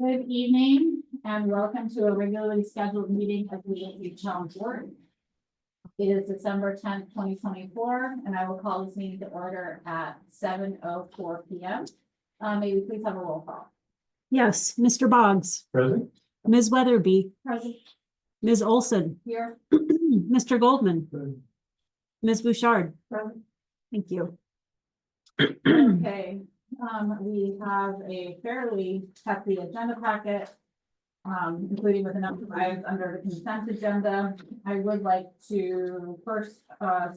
Good evening and welcome to a regularly scheduled meeting of the Lakeview Town Board. It is December 10th, 2024, and I will call this meeting to order at 7:04 p.m. May we please have a roll call? Yes, Mr. Boggs, Present. Ms. Weatherby, Present. Ms. Olson, Here. Mr. Goldman, Present. Ms. Bouchard. Present. Thank you. Okay, we have a fairly hefty agenda packet, including with a number of items under the consent agenda. I would like to first,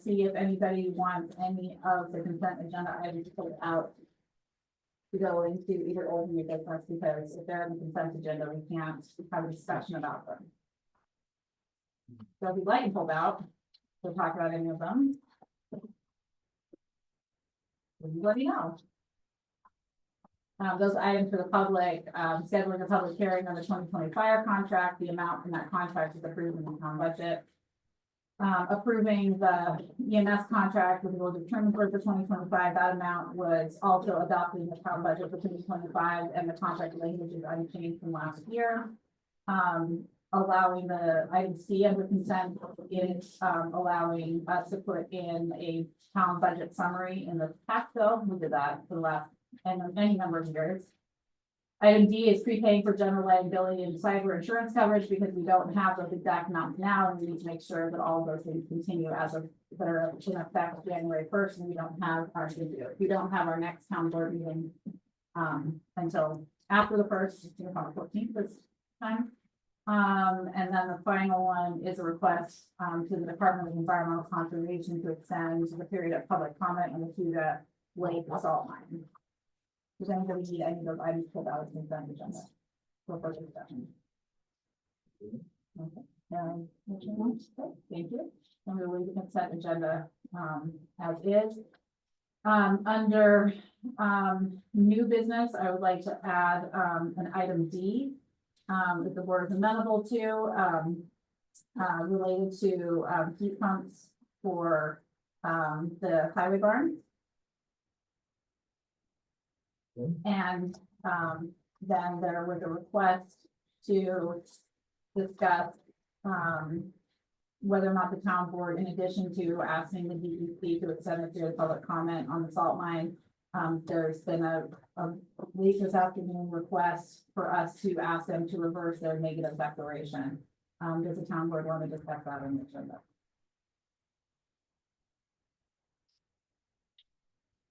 see if anybody wants any of the consent agenda items pulled out to go into either old new business, because if they're in the consent agenda, we can't have a discussion about them. So if you'd like to pull out, we'll talk about any of them. Let me know. Those items for the public, scheduling a public hearing on the 2020 fire contract, the amount from that contract is approved in the town budget. Approving the EMS contract with the village of Trimble for 2025, that amount was also adopted in the town budget for 2025, and the contract language is unchanged from last year. Allowing the item C under consent is allowing us to put in a town budget summary in the tax bill. We did that for the last any number of years. Item D is prepaying for general liability and cyber insurance coverage, because we don't have those exact amounts now, and we need to make sure that all of those things continue as of that are in effect January 1st, and we don't have our next town board meeting until after the 1st, on the 14th this time. And then the final one is a request to the Department of Environmental Conservation to extend the period of public comment on the Tuda Lake salt mine. Does anybody need any of those items pulled out of the consent agenda for further discussion? Okay. Thank you. And we'll leave the consent agenda as is. Under new business, I would like to add an item D. That the board is amenable to, related to heat pumps for the highway barn. And then there was a request to discuss whether or not the town board, in addition to asking the DEC to extend it to a public comment on the salt mine, there's been a late this afternoon request for us to ask them to reverse their negative declaration. Does the town board want to discuss that on the agenda?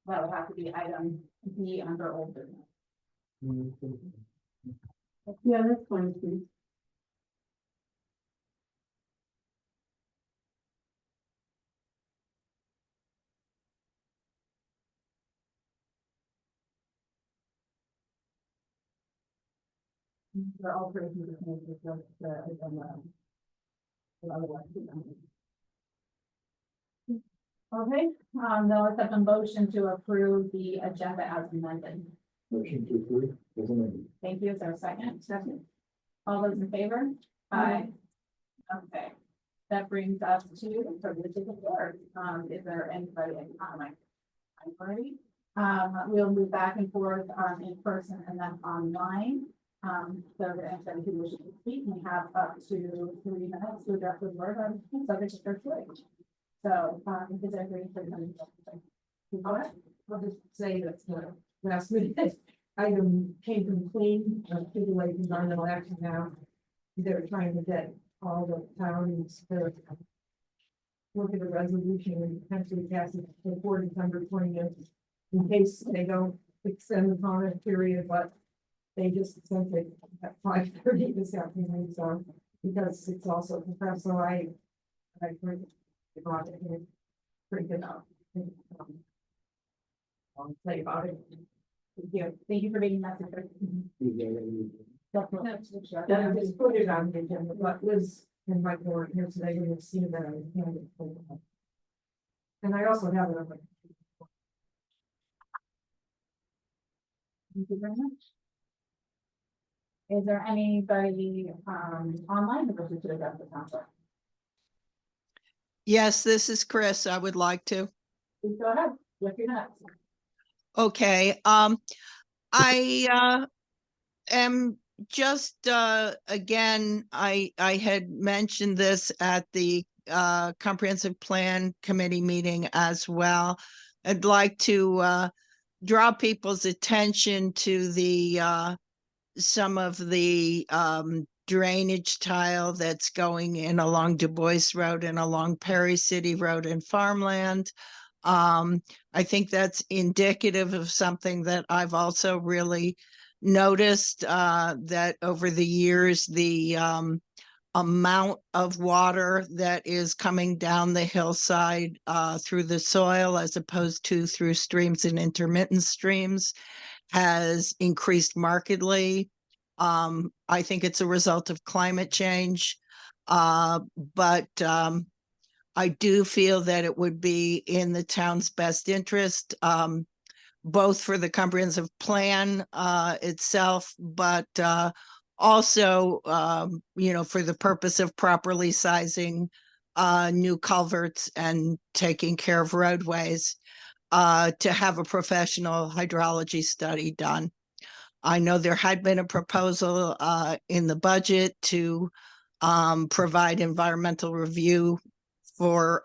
That would have to be item B under old business. Yeah, that's fine, please. They're all pretty much the otherwise. Okay, they'll accept a motion to approve the agenda as amended. Motion to approve. Thank you. Is there a second? Second. All those in favor? Aye. Okay. That brings us to the privilege of the board. Is there anybody in comment? Anybody? We'll move back and forth in person and then online. So that anybody who wishes to speak, we have up to 3 minutes to address the board on subject to their choice. So, is there any I'll just say that the last minute item came from Clean, to the Lake Environmental Action now. They're trying to get all the towns to look at a resolution and potentially pass it before December 20th, in case they don't extend the comment period, but they just sent it at 5:30 this afternoon, so because it's also compressed, so I agree. Pretty good. I'll say about it. Thank you for being that. Then I just put it on the agenda, but Liz and Mike were here today, we have seen that. And I also have it on. Thank you very much. Is there anybody online that wishes to address the council? Yes, this is Chris. I would like to. Please go ahead with your notes. Okay, I am just, again, I had mentioned this at the, comprehensive plan committee meeting as well. I'd like to, draw people's attention to the, some of the, drainage tile that's going in along Du Bois Road and along Perry City Road and farmland. I think that's indicative of something that I've also really noticed, that over the years, the, amount of water that is coming down the hillside, through the soil as opposed to through streams and intermittent streams has increased markedly. I think it's a result of climate change. But I do feel that it would be in the town's best interest, both for the comprehensive plan itself, but also, for the purpose of properly sizing new culverts and taking care of roadways, to have a professional hydrology study done. I know there had been a proposal in the budget to provide environmental review for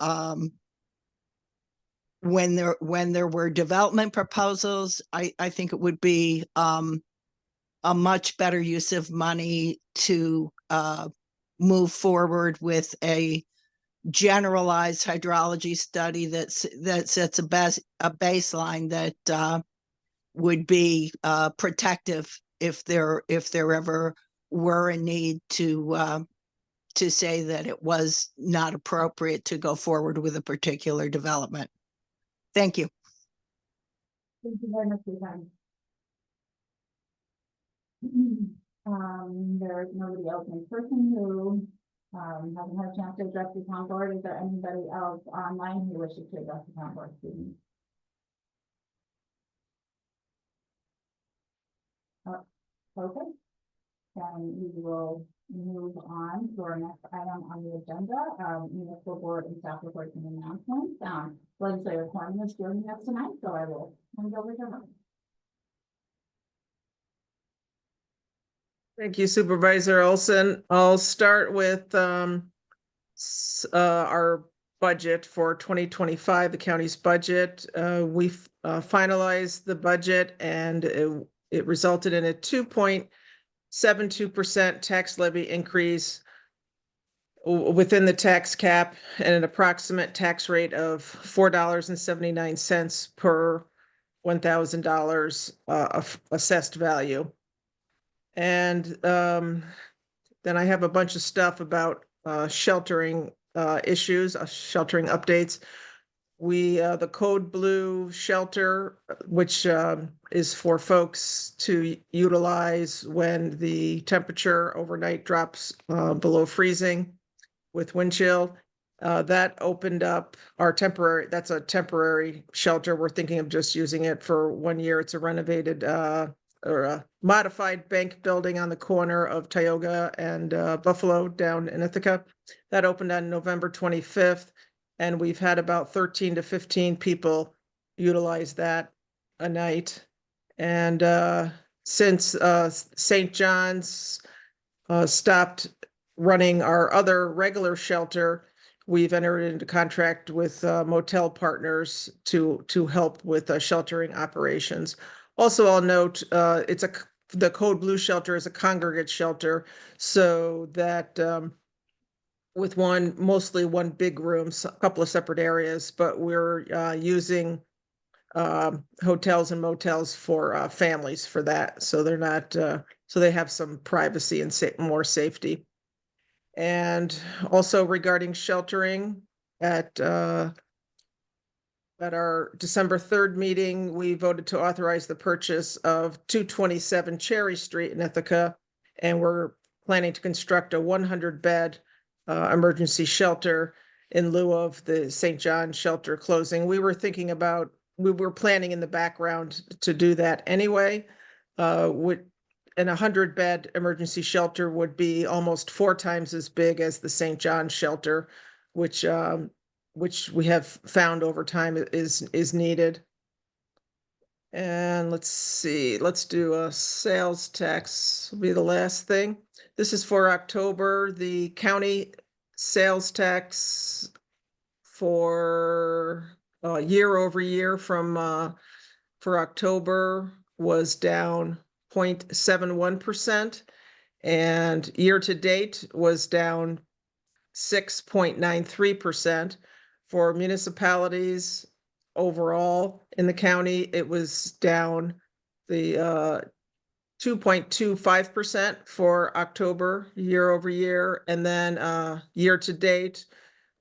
when there were development proposals. I think it would be a much better use of money to move forward with a generalized hydrology study that sets a baseline that would be protective if there ever were a need to say that it was not appropriate to go forward with a particular development. Thank you. Thank you very much for your time. There is nobody else in person who hasn't had a chance to address the town board. Is there anybody else online who wishes to address the town board? Students? Okay, then we will move on to our next item on the agenda, municipal board and staff reports and announcements. Legislator Corman is joining us tonight, so I will hand it over to her. Thank you, Supervisor Olson. I'll start with our budget for 2025, the county's budget. We've finalized the budget, and it resulted in a 2.72% tax levy increase within the tax cap and an approximate tax rate of $4.79 per $1,000 of assessed value. And then I have a bunch of stuff about sheltering issues, sheltering updates. The Code Blue shelter, which is for folks to utilize when the temperature overnight drops below freezing with wind chill. That opened up that's a temporary shelter. We're thinking of just using it for 1 year. It's a renovated or a modified bank building on the corner of Tioga and Buffalo down in Ithaca. That opened on November 25th. And we've had about 13 to 15 people utilize that a night. And since St. John's stopped running our other regular shelter, we've entered into contract with motel partners to help with sheltering operations. Also, I'll note the Code Blue shelter is a congregate shelter, so that with mostly one big room, a couple of separate areas, but we're using hotels and motels for families for that, so they're not so they have some privacy and more safety. And also regarding sheltering, at our December 3rd meeting, we voted to authorize the purchase of 227 Cherry Street in Ithaca, and we're planning to construct a 100-bed emergency shelter in lieu of the St. John shelter closing. We were planning in the background to do that anyway. And a 100-bed emergency shelter would be almost 4 times as big as the St. John shelter, which we have found over time is needed. And let's see, let's do a sales tax, will be the last thing. This is for October, the county sales tax for year over year from for October was down 0.71%, and year to date was down 6.93%. For municipalities overall in the county, it was down the 2.25% for October year over year, and then year to date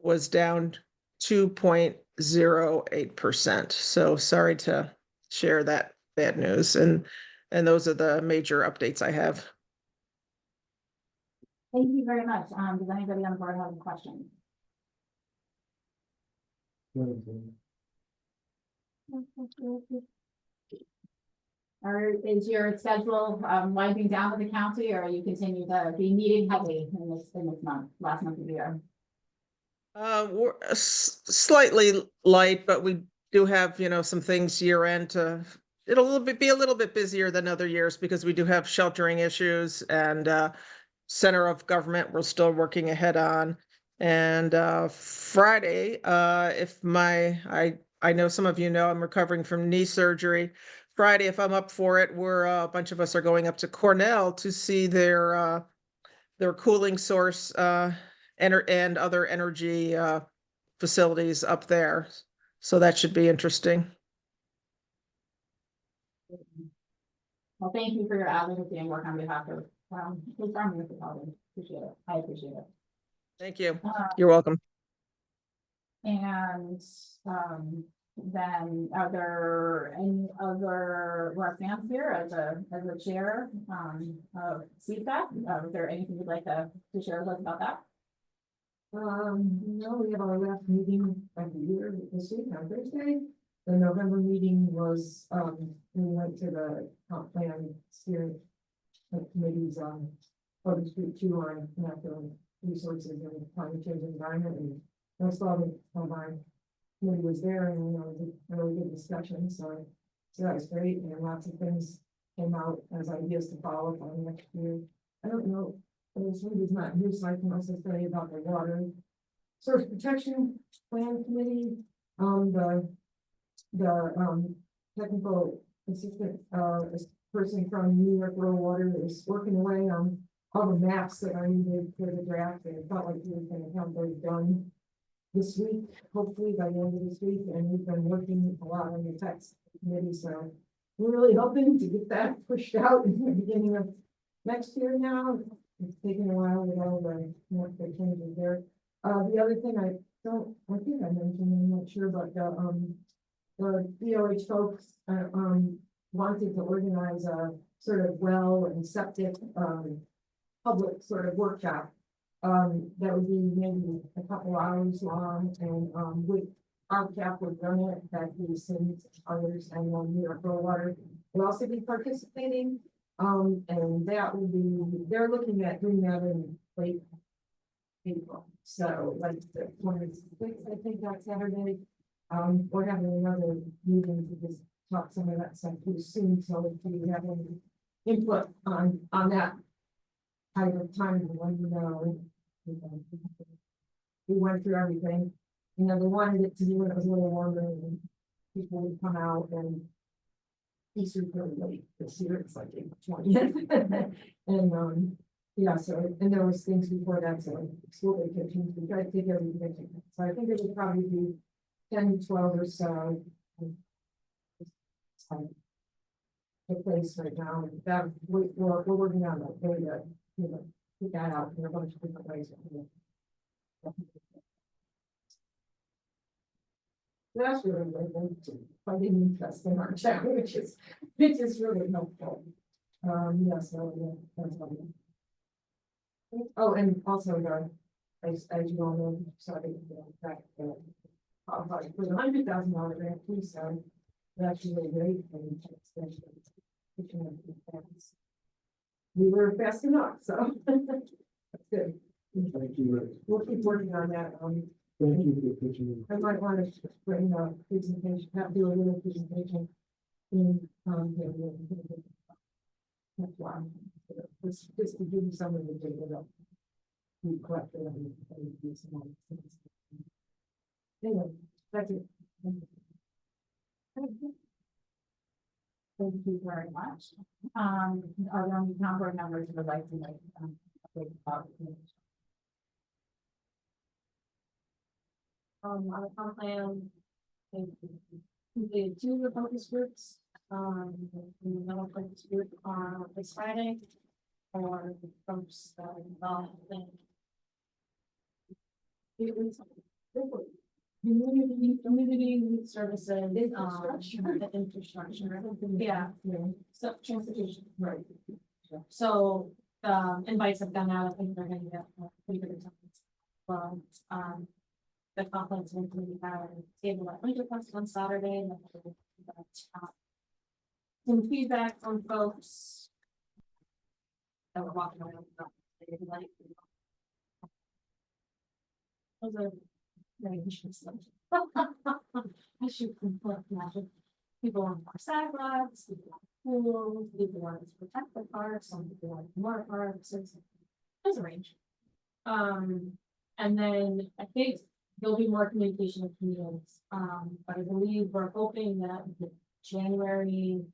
was down 2.08%. So sorry to share that bad news, and those are the major updates I have. Thank you very much. Does anybody on the board have any questions? Or is your schedule winding down with the county, or you continue to be meeting heavy in this month, last month of the year? We're slightly light, but we do have, some things year end to, it'll be a little bit busier than other years because we do have sheltering issues, and center of government we're still working ahead on. And Friday, I know some of you know I'm recovering from knee surgery. Friday, if I'm up for it, a bunch of us are going up to Cornell to see their cooling source and other energy facilities up there. So that should be interesting. Well, thank you for your advocacy and work on behalf of the farm municipality. Appreciate it. I appreciate it. Thank you. Uh, You're welcome. And then are there any other Roxanne's here as a chair of CFAC? Is there anything you'd like to share with us about that? No, we have our last meeting of the year this week on Thursday. The November meeting was, we went to the comp plan steering committees on Public Street 2 on natural resources and climate change environment, and most all the combined committee was there, and really good discussion, so that was great, and lots of things came out as ideas to follow up on next year. I don't know, this is not new, so I can also say about the water source protection plan committee, the technical assistant person from New York Rural Water is working away on all the maps that are needed for the draft, and it felt like he was going to have those done this week, hopefully by the end of this week, and we've been working a lot on the text committee, so we're really hoping to get that pushed out in the beginning of next year now. It's taken a while with all the changes there. The other thing I think I mentioned, I'm not sure, but the DOH folks wanted to organize a sort of well and septic public sort of workshop. That would be maybe a couple hours long, and with our CAP would run it, that we send others, and New York Rural Water will also be participating. And that will be, they're looking at doing that in late April, so like the 26th, I think that's Saturday. We're having another meeting to just talk some of that stuff too soon, so if you have any input on that type of time, we went through everything. They wanted it to be when it was a little warmer and people would come out, and Easter really late this year, it's like April 20th. And yeah, so, and there was things before that, so school vacations, we tried to take everything. So I think it would probably be 10 to 12 or so. The place right now, that we're working on that, way to, put that out in a bunch of different ways. That's really good, finding interest in our chat, which is really helpful. Yeah, so yeah, that's fine. Oh, and also as you all know, sorry, that for the $100,000 grant, please, so that's really great. And we were fast enough, so that's good. Thank you. We'll keep working on that. Thank you for the opportunity. I might want to bring a presentation, do a little presentation in, that's why. This to give you some of the data that we collected. And some other things. Anyway, that's it. Thank you very much. Are there any number of numbers you would like to make? Update about the- On the comp plan. We did two of the focus groups, in the middle focus group on this Friday. For the folks that are involved in. It was. Community services, the infrastructure, yeah, so transportation, right. So, invites have gone out, I think they're gonna get pretty good attendance. Well, the conference will be at a table at Winter Fest on Saturday, and then we'll get, some feedback from folks that were walking around. They didn't like. Those are very interesting. I should imagine people on our sidewalks, people on pools, people want to protect the parks, some people want more parks, there's a range. And then I think there'll be more communication with communities, but I believe we're hoping that the January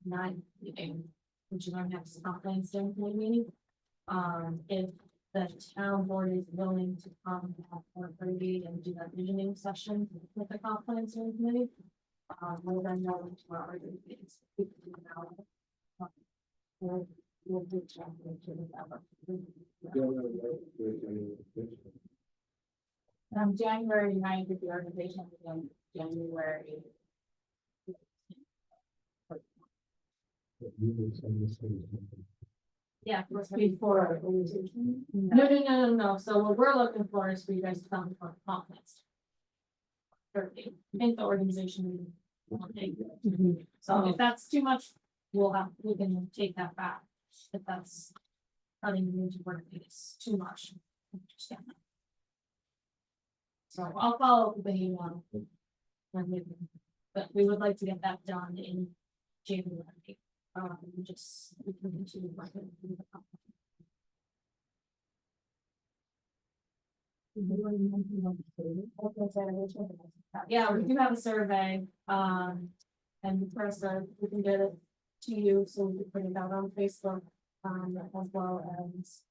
9th meeting, which is our next complaint standpoint meeting, if the town board is willing to come at 4:30 and do that visioning session with the complaint standpoint committee. We'll then know tomorrow or the meetings. We'll do check into that. January 9th is the organization, and January. Yeah, Before. No. So what we're looking for is for you guys to come for conference. I think the organization. So if that's too much, we can take that back. If that's. Having you to work, it's too much. Understand that. So I'll follow up with an email. But we would like to get that done in January. We can continue working. Yeah, we do have a survey, and the person, we can get it to you, so we can put it out on Facebook, as well as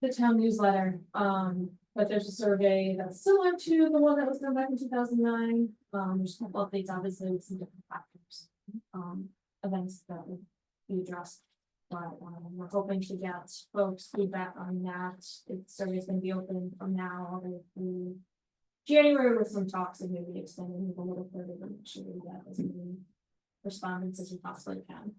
the town newsletter, but there's a survey that's similar to the one that was done back in 2009, there's a couple updates, obviously, with some different factors. Events that would be addressed. But we're hoping to get folks feedback on that. The survey's gonna be open from now all the way through January with some talks and maybe extending it a little further to make sure we get as many respondents as we possibly can.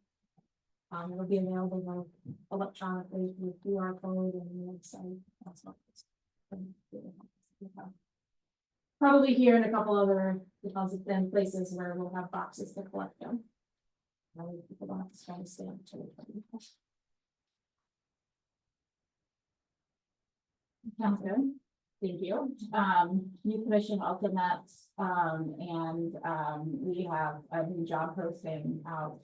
It'll be available like electronically with QR code and the website. That's what it's- Probably here in a couple other deposit then places where we'll have boxes to collect them. People don't have to try to stay up to it. Sounds good. Thank you. New commission also met, and, we have a new job posting out,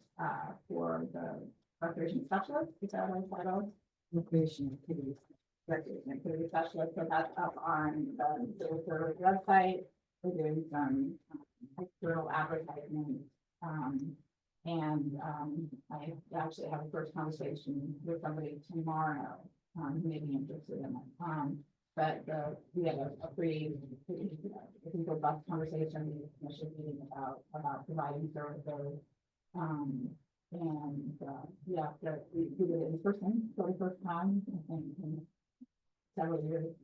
for the recreation specialist, is that what I titled? Recreation activities. Recreation activity specialist, so that's up on the civil service website. We're doing some external advertising, and I actually have a first conversation with somebody tomorrow, who may be interested in it. But we had a pretty I think robust conversation with the commission meeting about providing services. Yeah, we did it in person for the first time, I think, in several years.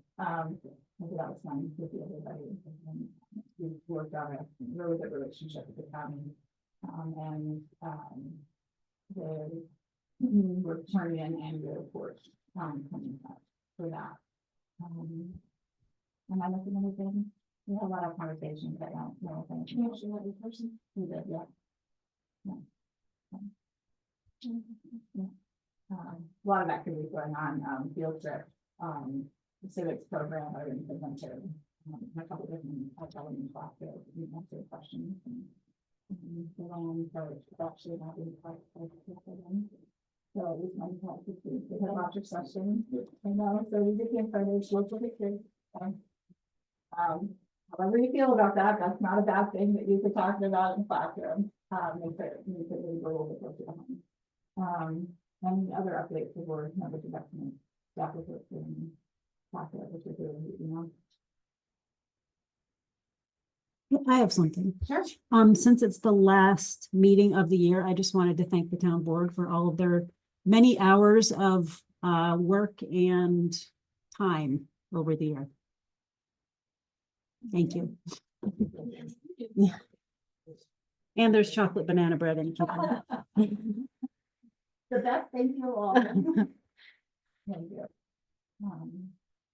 Maybe that was fun with everybody. And we've worked out a really good relationship with the county. We're turning in annual reports, coming up for that. Am I missing anything? We had a lot of conversations, but I don't know if anything. In person? We did, yeah. A lot of activities going on, field trip, civics program, I didn't present to, a couple different elements, you answer questions. The land part is actually not being part of the. So it was my part to see, they had lots of sessions, you know, so we did get photos, look at the kids. However you feel about that, that's not a bad thing that you could talk about in the classroom, make it really a little bit closer to home. Any other updates for board members of document, staff reports and talk about what you're doing, you know? I have something. Sure. Since it's the last meeting of the year, I just wanted to thank the town board for all of their many hours of work and time over the year. Thank you. Yeah. And there's chocolate banana bread in it. The best, thank you all. Thank you.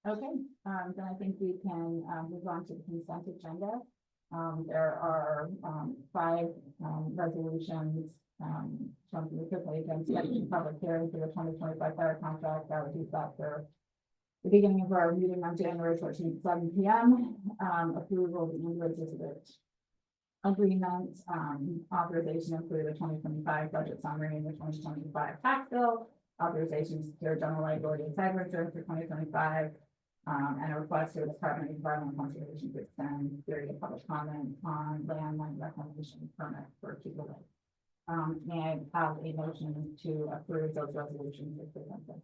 Okay, then I think we can move on to the consent agenda. There are 5 resolutions from the quickly against setting public hearing for the 2025 fire contract. That would be set for the beginning of our meeting on January 14th, 7 p.m. Approval of the English agreement, authorization to approve the 2025 budget summary and the 2025 tax bill, authorization to secure general liability and cyber insurance for 2025, and a request to the Department of Environmental Conservation to extend period of public comment on land reclamation permit for Chico Lake. And have a motion to approve those resolutions as presented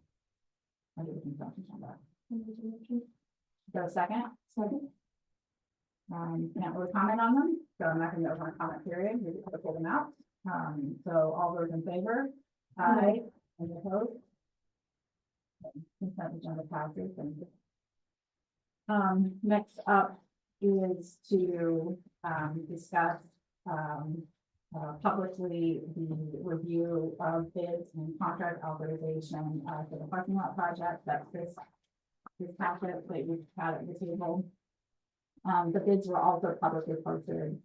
under the consent agenda. Go second? Second. Can't really comment on them, so I'm not gonna open a comment period, we just have to pull them out. So all those in favor? Aye. Any opposed? Consent agenda passes. Thank you. Next up is to discuss publicly the review of bids and contract authorization for the parking lot project. That's this packet that we've had at the table. The bids were also publicly posted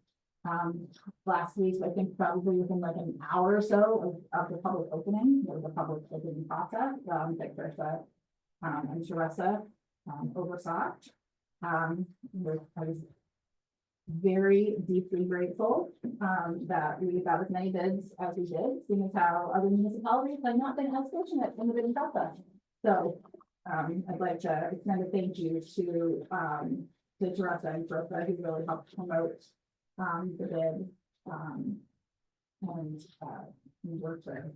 last week, I think probably within like an hour or so of the public opening, or the public opening process, that Teresa and Teresa oversaw. I was very deeply grateful that we got as many bids as we did, seeing as how other municipalities have not been as fortunate in the bidding process. So I'd like to extend a thank you to Teresa and Teresa, who really helped promote the bid and worked to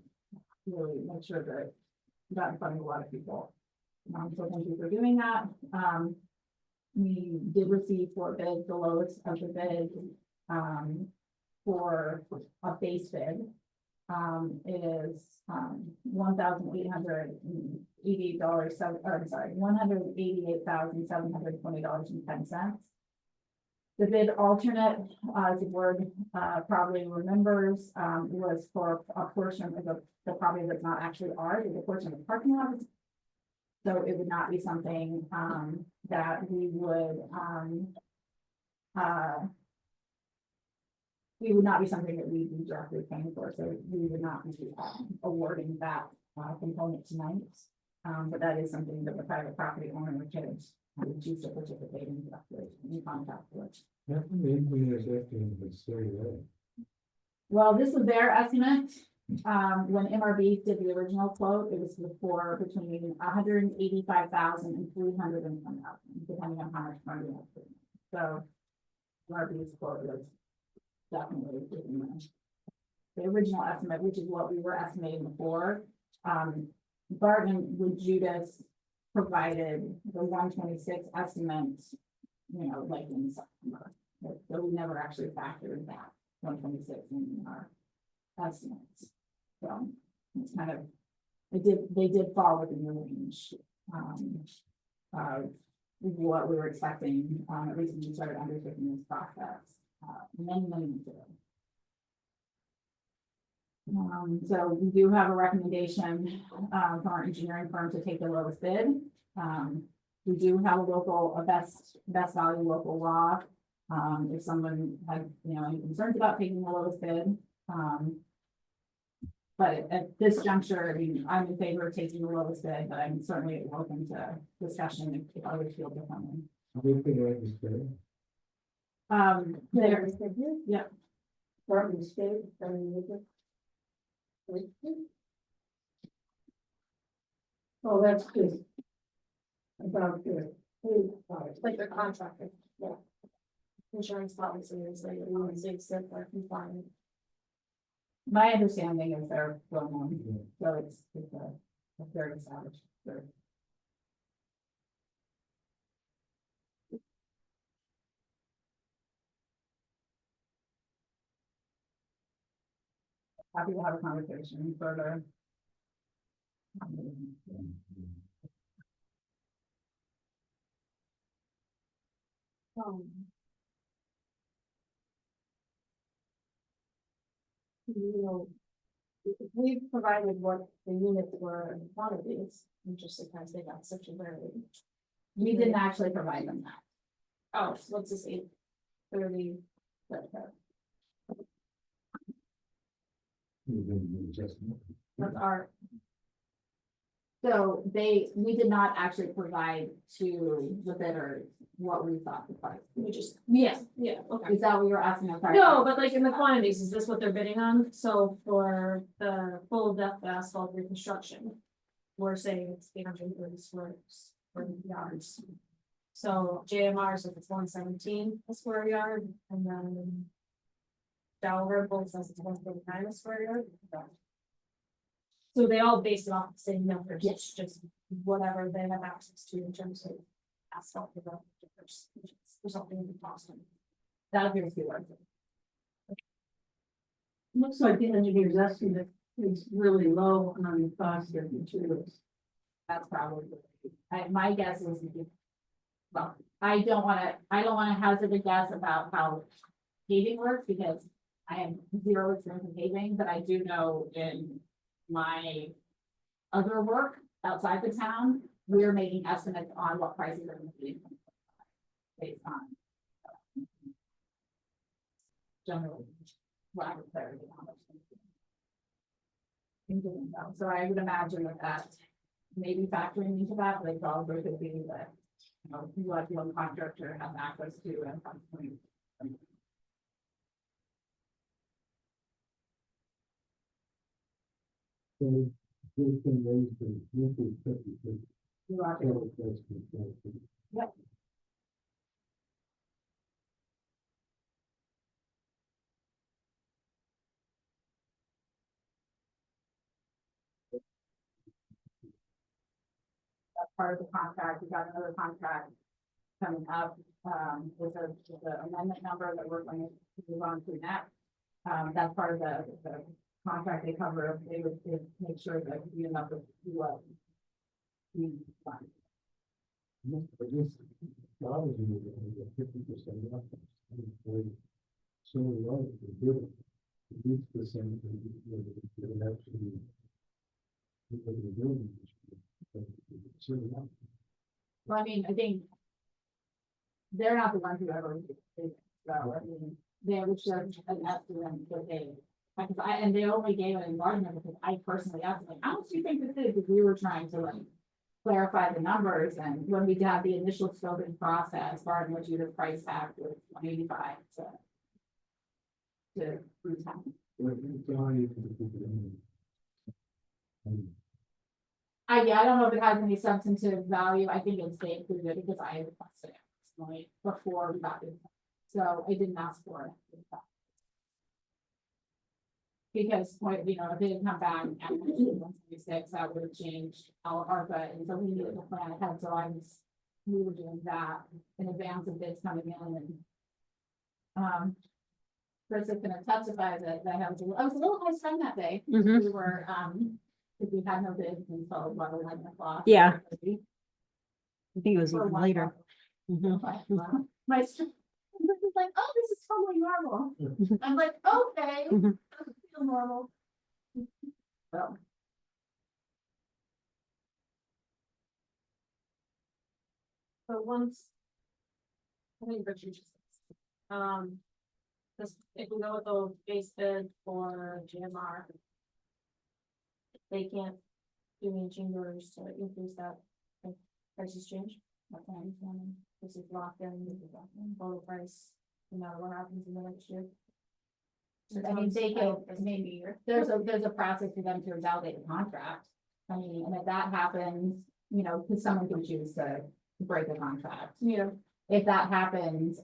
really make sure that we got in front of a lot of people. So thank you for doing that. We did receive 4 bids. The lowest of the bids for a base bid is $1,880. $188,720.10. The bid alternate, as the board probably remembers, was for a portion of the property that's not actually ours, it's a portion of the parking lot. So it would not be something that we would not be something that we'd be directly paying for. So we would not be awarding that component tonight. But that is something that the private property owner would choose to participate in directly in contact with. Well, this was their estimate. When MRB did the original quote, it was for between 185,000 and 310,000, depending on how much money you have to. So MRB's quote was definitely the original estimate, which is what we were estimating before. Barton with Judas provided the 126 estimate, like in September. So we never actually factored that 126 in our estimates. So it's kind of, they did fall within the range of what we were expecting, at least when we started undertaking this process many months ago. So we do have a recommendation from our engineering firm to take the lowest bid. We do have a best value local law. If someone had, any concerns about taking the lowest bid. But at this juncture, I mean, I'm in favor of taking the lowest bid, but I'm certainly open to discussion if others feel differently. There, yeah. Department of State, oh, that's good. About good. Like their contractor, yeah. Insurance policy is like, we would say, except for compliant. My understanding is they're well known, so it's a very established. group. Happy to have a conversation further. You know, we've provided what the units were in quantities, just because they got such a very. We didn't actually provide them that. Oh, so let's just say 30. That's our, So we did not actually provide to the bidders what we thought the price. we just, Yes, yeah, okay. is that what you were asking? I'm sorry. No, but like in the quantities, is this what they're bidding on? So for the full depth asphalt reconstruction. We're saying it's 830 square yards. So JMR says it's 117 a square yard and then. Dalrymple says it's 139 a square yard. So they all base it off the same numbers, it's just whatever they have access to in terms of asphalt development. Resulting in Boston. That appears to be worth it. Looks like the engineer's estimate is really low on the cost of materials. That's probably, my guess is, well, I don't wanna hazard a guess about how paving works, because I have zero experience in paving, but I do know in my other work outside the town, we're making estimates on what prices are gonna be based on generally lack of clarity on those things. In doing so. So I would imagine that maybe factoring into that, like probably could be that, you know, what the contractor has access to and something. Yep. That's part of the contract. We got another contract coming up, with the amendment number that we're going to move on to next. That's part of the contract they cover. They would make sure that we end up with what we want. Well, I mean, I think they're not the ones who ever did it, so, I mean, they were just an estimate that because and they only gave an enlargement because I personally asked, like, how much do you think this is? Because we were trying to like clarify the numbers, and when we had the initial scoping process, Barton would do the price tag was 185 to 310. I don't know if it has any substantive value. I think it's they included because I requested it personally before we got it. So I didn't ask for it. Because, you know, if they didn't come back at 126, that would have changed our ARPA, and so we needed to plan ahead, so we were doing that in advance of bids coming in, and Chris is gonna testify that I was a little high strung that day. Mhm. We were, because we had no bids until about 11 o'clock. Yeah. I think it was Or even 1 later. o'clock. Mhm. My student was like, oh, this is totally normal. I'm like, okay, Mhm. doesn't feel normal. So. so once. I think Richard just. This, if we go with the base bid for GMR. They can't do any change orders to increase that. If prices change. That's my understanding. This is locked in, this is locked in, total price, no matter what happens in the next year. I mean, they can, maybe, there's a process for them to validate the contract. I mean, and if that happens, you know, because someone can choose to break a contract. Yeah, If that happens,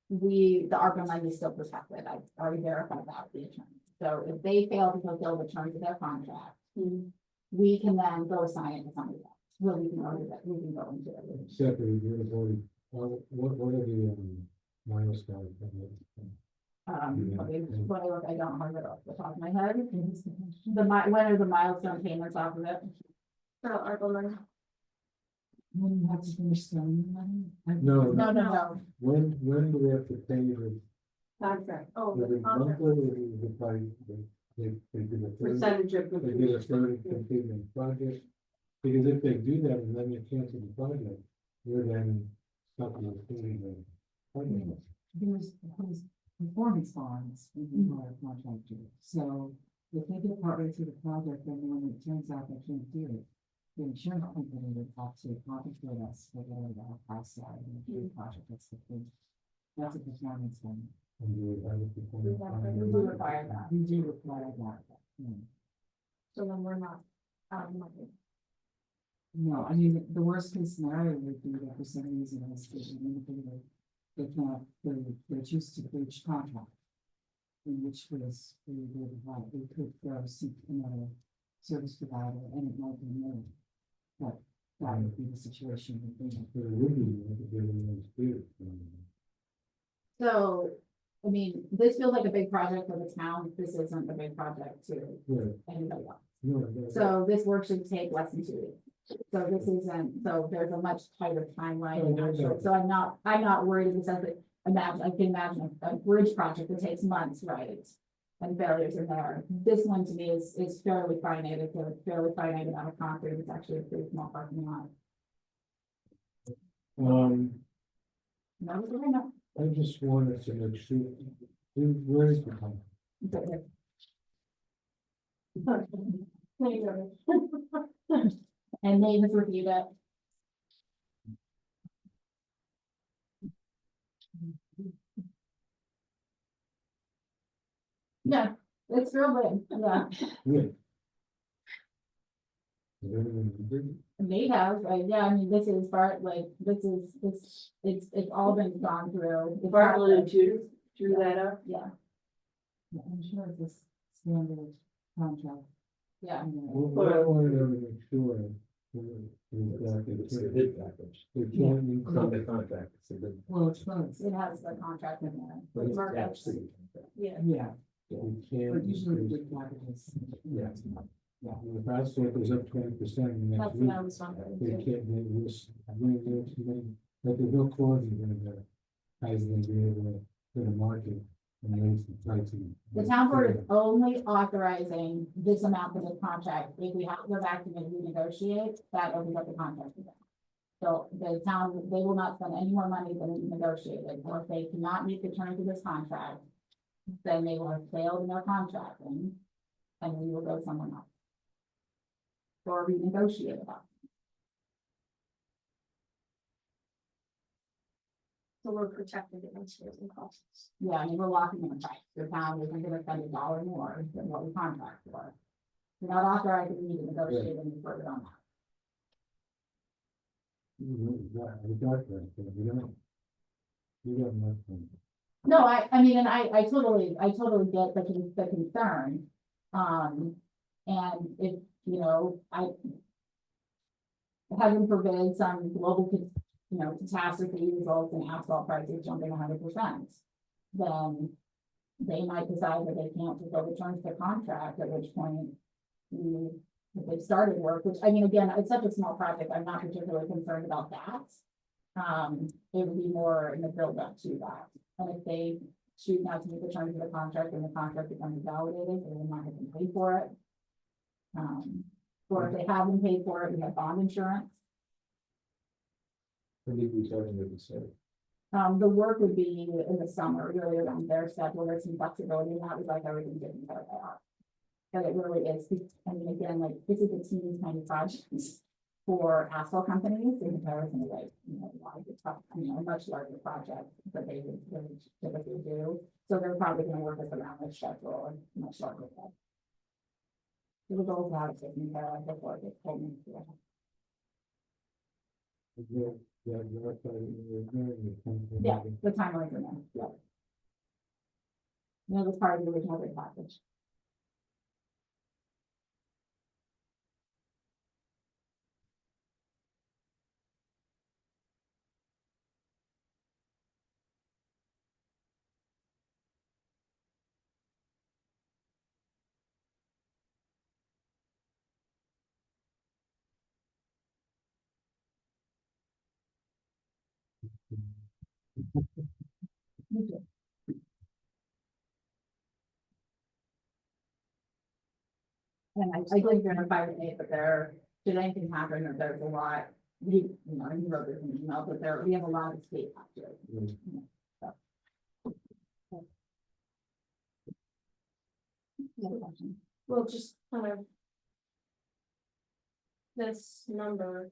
the ARPA money is still protected. I already verified that with the attorney. So if they fail to fulfill the terms of their contract, we can then go assign it to somebody else. Well, we can go into that, we can go into it. Separately, what are the milestones? Okay, what I don't have it off the top of my head. When are the milestone payments off of it? for ARPA money. When you have to finish spending money? No, No. when do we have to pay the, Contract. Oh, is the it contract. monthly or is it by, they do a third, Percentage of. they do a third completing the project? Because if they do that and then they cancel the project, we're then stuck with paying the project. There's performance bonds when you hire a contractor, so if they get partway through the project, then when it turns out they can't do it. The insurance company would have to compensate us for whatever the cost are in the project, that's the thing. That's a performance bond. And do we have a performance bond? We do require that. We do require that. So then we're not out of money. No, I mean, the worst case scenario would be that for some reason, it's they can't, they're choose to breach contract. In which case, we could go seek another service provider and it might be more. But that would be the situation. that they have. There would be, we have to give them those bids. So, I mean, this feels like a big project for the town. This isn't a big project to Yeah, anybody else. no, So this work should take less than 2 weeks. So this isn't, so there's a much tighter timeline. and not short. So I'm not worried in the sense that I can imagine a bridge project that takes months, right? And failures are there. This one to me is fairly finite. It's a fairly finite amount of concrete. It's actually a pretty small parking lot. That was really enough. I just wanted to make sure, where is the company? There you go. And Nate has reviewed it. Yeah, it's real big, yeah. Yeah. Is everything good? Nate has, yeah, I mean, this is part, like, it's all been gone through. It's Bartlett and Judith drew that up? Yeah, I'm sure it's a standard contract. yeah. What I wanted to make sure. They can't use the contract. Well, it's close. It has the contract in there. But it's Mark absolutely- Yeah. Yeah, We but can't. usually big packages. Yeah. Yeah, the price goes up 20% next That's week. what I was wondering. They too. can't, they wish, but there's no clauses in there. Guys, they be able to go to market and raise the pricing. The town board is only authorizing this amount for the contract. If we have to go back and renegotiate, that opens up the contract again. So the town, they will not spend any more money than we negotiated, or if they cannot meet the terms of this contract, then they will have failed in their contracting, and we will go somewhere else. Or renegotiate about. So we're protected against raising costs. Yeah, I mean, we're locking in a price. The town isn't gonna spend $1 more than what we contract for. We're not authorizing you to negotiate any further on that. We got that, but we don't. We got nothing. No, I mean, and I totally get the concern. And if, you know, heaven forbid some global, catastrophe results in asphalt prices jumping 100%. Then they might decide that they can't fulfill the terms of the contract, at which point if they've started work, which, I mean, again, it's such a small project, I'm not particularly concerned about that. It would be more in the build up to that. And if they choose not to meet the terms of the contract and the contract becomes invalidated, they will not have to pay for it. Or if they haven't paid for it, we have bond insurance. I think we started with the same. The work would be in the summer, really around their schedule, there's some flexibility, and that was like everything didn't go there. But it really is, I mean, again, like, this is a teeny tiny project for asphalt companies in comparison to like, a much larger project that they would typically do. So they're probably gonna work with around their schedule and much larger. It was all about taking care of before it gets pulled into it. Yeah, the timeline agreement, yeah. That was part of the original bid package. Me too. And I did verify with Nate, but there, should anything happen, or there's a lot, he wrote this in an email, but we have a lot of state factors. Any other questions? Well, just kind of. This number.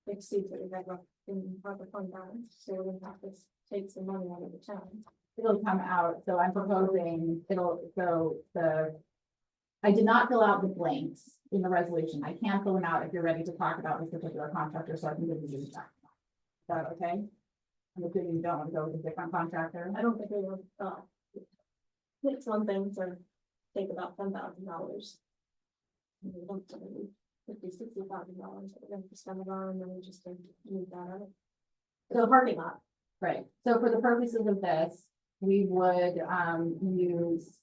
Exceeds what we have left in other fund balance, so we're gonna have to take some money out of the town. It'll come out, so I'm proposing, I did not fill out the blanks in the resolution. I can fill them out if you're ready to talk about this particular contractor, so I can give you the check. Is that okay? I'm assuming you don't want to go with a different contractor. I don't think we would, it's one thing to take about $10,000. $50,000-$60,000 that we're going to spend it on, and then we just don't move that out. So parking lot, right, so for the purposes of this, we would, use,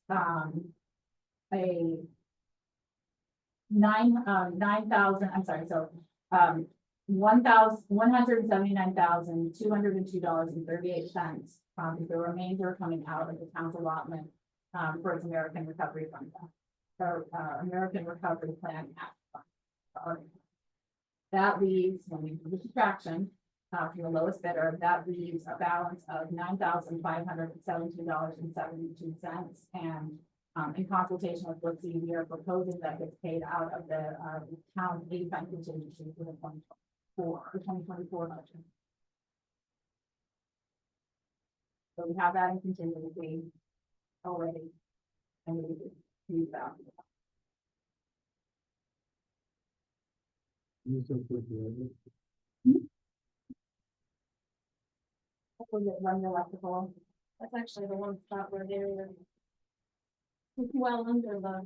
a 9,000, I'm sorry, so, $1,179,202.38. The remainder coming out of the town's allotment, for its American Recovery Fund. Or, American Recovery Plan Act Fund. That leaves, when we do the subtraction, from the lowest bidder, that leaves a balance of $9,517.72. And in consultation with Woodsy, we are proposing that gets paid out of the town's 85 contingency for the 2024 budget. So we have that in contingency already. And we would use that. Was it run electrical? That's actually the one spot where they're well under the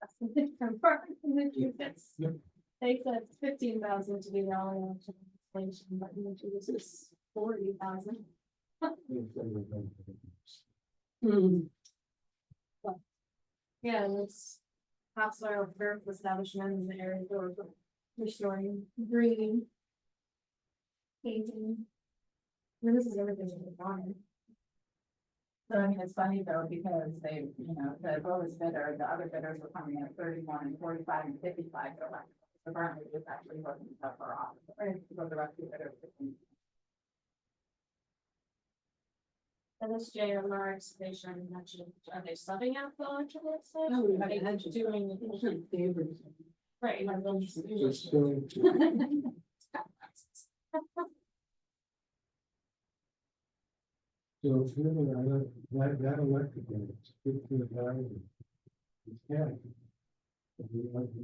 estimate from Parks and Massachusetts. Yep. They said 15,000 to be the only option inflation, but this is 40,000. Yeah, and it's topsoil earth establishment in the area for restoring green. Painting. I mean, this is everything that we've wanted. So I mean, it's funny though, because they, the lowest bidder, the other bidders were coming in at 31 and 45 and 55. So like, apparently it's actually working so far off. Right, so the rest of the bidders. And this JMR excavation, mentioned, are they subbing out the electrical stuff? No, we Are they had to. doing it? Right, and they'll just do it. So if you're that electric, it's good for the guy. It's can. If you want to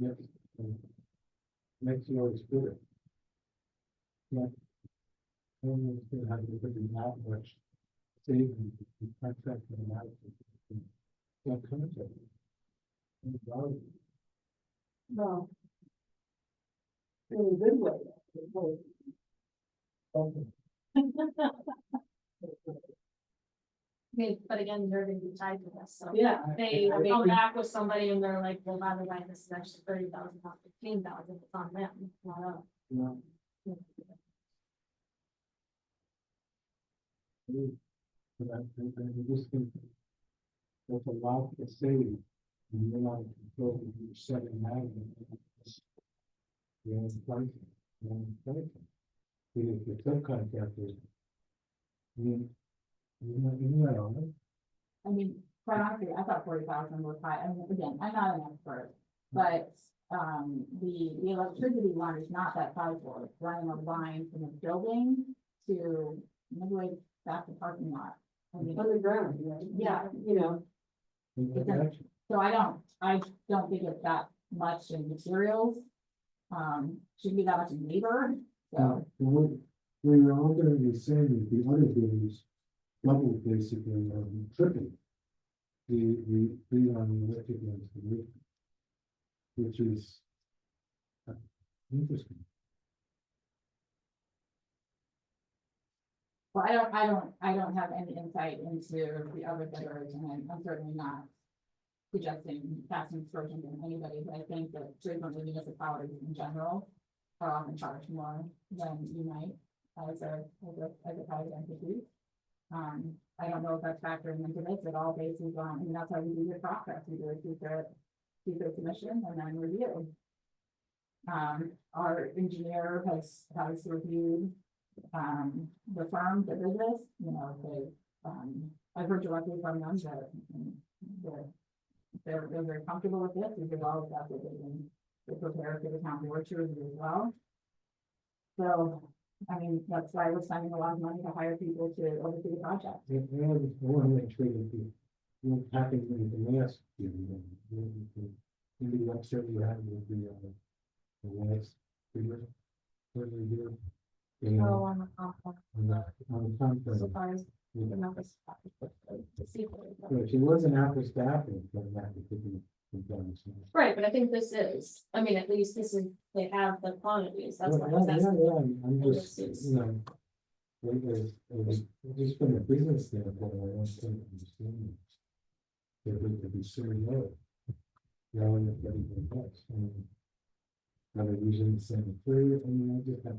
makes you always good. Yeah. I don't understand how you put that much savings, you contract them out. That contract. No. In a good way. Okay. Okay, but again, they're gonna be tied to this, so. Yeah. They I come agree. back with somebody and they're like, well, by the way, this is actually 30,000, not 15,000, it's on them, not us. No. But I just think there's a lot to save. And you're not in control of your setting out. Your own pricing, your own pricing. Because the subcontractors. You know, I mean, quite honestly, I thought 40,000 was high. I mean, again, I'm not an expert, but the electricity line is not that sizable, it's running a line from the building to midway back to parking lot. I mean, Underground, yeah, you know, It's a- so I don't think it's that much in materials. Shouldn't be that much in labor, so, What we were all gonna be saying is the other bills double basically, triple. The on the electric ones, which is interesting. well, I don't have any insight into the other bidders, and I'm certainly not suggesting passing aspersions on anybody, but I think that frequently municipalities in general are often charged more than you might as a private entity. I don't know if that's factoring into this at all, basis on, I mean, that's how we do the process, we do a secret submission and then review. Our engineer has reviewed, the firm that did this, you know, I've heard directly from them that, they're very comfortable with this, because all of that, they're prepared for the town board to review as well. So, I mean, that's why we're spending a lot of money to hire people to oversee the project. I want to make sure that the, won't happen in the last year. Maybe the upset we had with the last year. What we do. And Oh, I'm on the contract. surprised. Yeah. The numbers. To see. But she wasn't apples to apples, but that could be. Right, but I think this is, I mean, at least this is, they have the quantities, that's why I was asking. I'm just, This is- you know. Just from a business standpoint, I don't think understand. That we could be so low. Now, if everything else, I mean. Are they using the same material? I mean, I just have.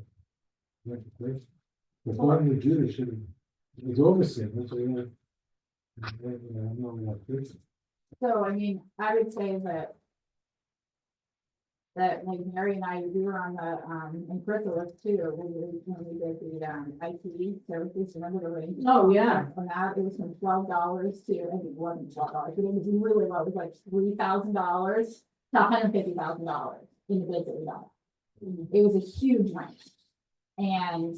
The point of Judy should, it's overseen, that's what I. I'm not like this. So, I mean, I would say that like Mary and I, we were on the, and Chrysalis too, when we did the, IT services, remember the range? Oh, yeah. On that, it was from $12 to, I think it wasn't $12, but it was really low, it was like $3,000 to $150,000 in the bids that we got. It was a huge range. And,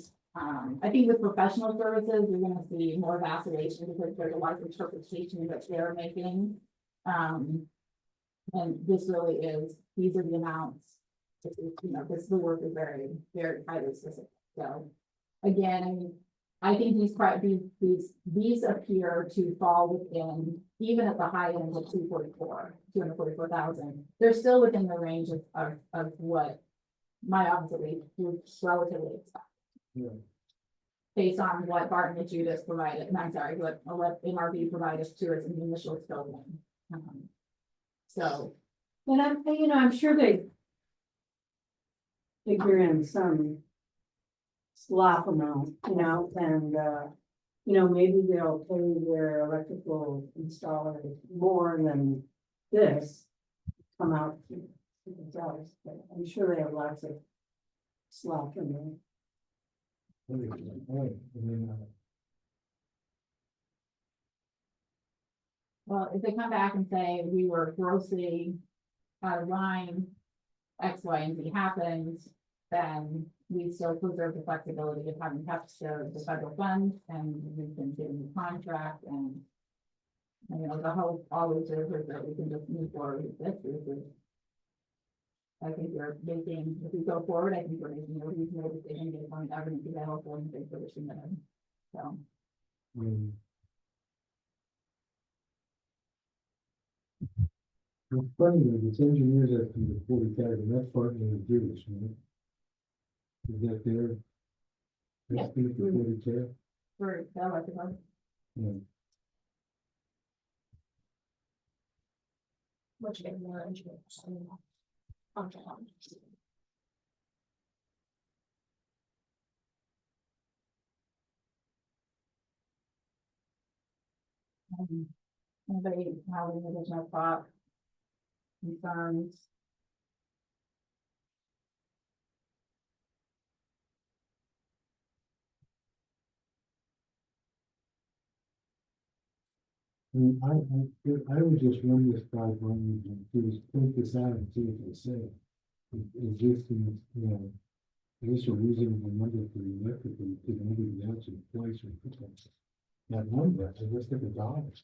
I think with professional services, you're gonna see more vacillation because there's a lot of interpretation that they're making. And this really is, these are the amounts. This is, you know, this, the work is very, very highly specific, so. Again, I mean, I think these appear to fall within, even at the high end of 244,000. They're still within the range of what my office at least would relatively expect. Yeah. Based on what Barton and Judas provided, and I'm sorry, what MRV provided us to as an initial scope. So, And I'm sure they figure in some slop amount, and, maybe they'll pay their electrical installer more than this come out to themselves, but I'm sure they have lots of slop in there. well, if they come back and say we were grossly out of line, X, Y, and Z happens, then we still preserve the flexibility of having kept the federal funds and we can get a new contract and. The hope always is that we can just move forward with this. I think we're making, if we go forward, I think we're making a reasonable decision based on evidence available and things that are submitted. So, It's funny that this engineers have to be 40,000, and that's part of the Jewish, right? Is that their? Yeah. That's the 40K? for the electrical. Yeah. Which get more engineers. Contract. Anybody have any additional thoughts? Concerns? I would just run this by one and just print this out and see what they say. existing, you know, I guess we're using the number for the electrical, to nobody else in place or potential. That number, I just think it's dollars.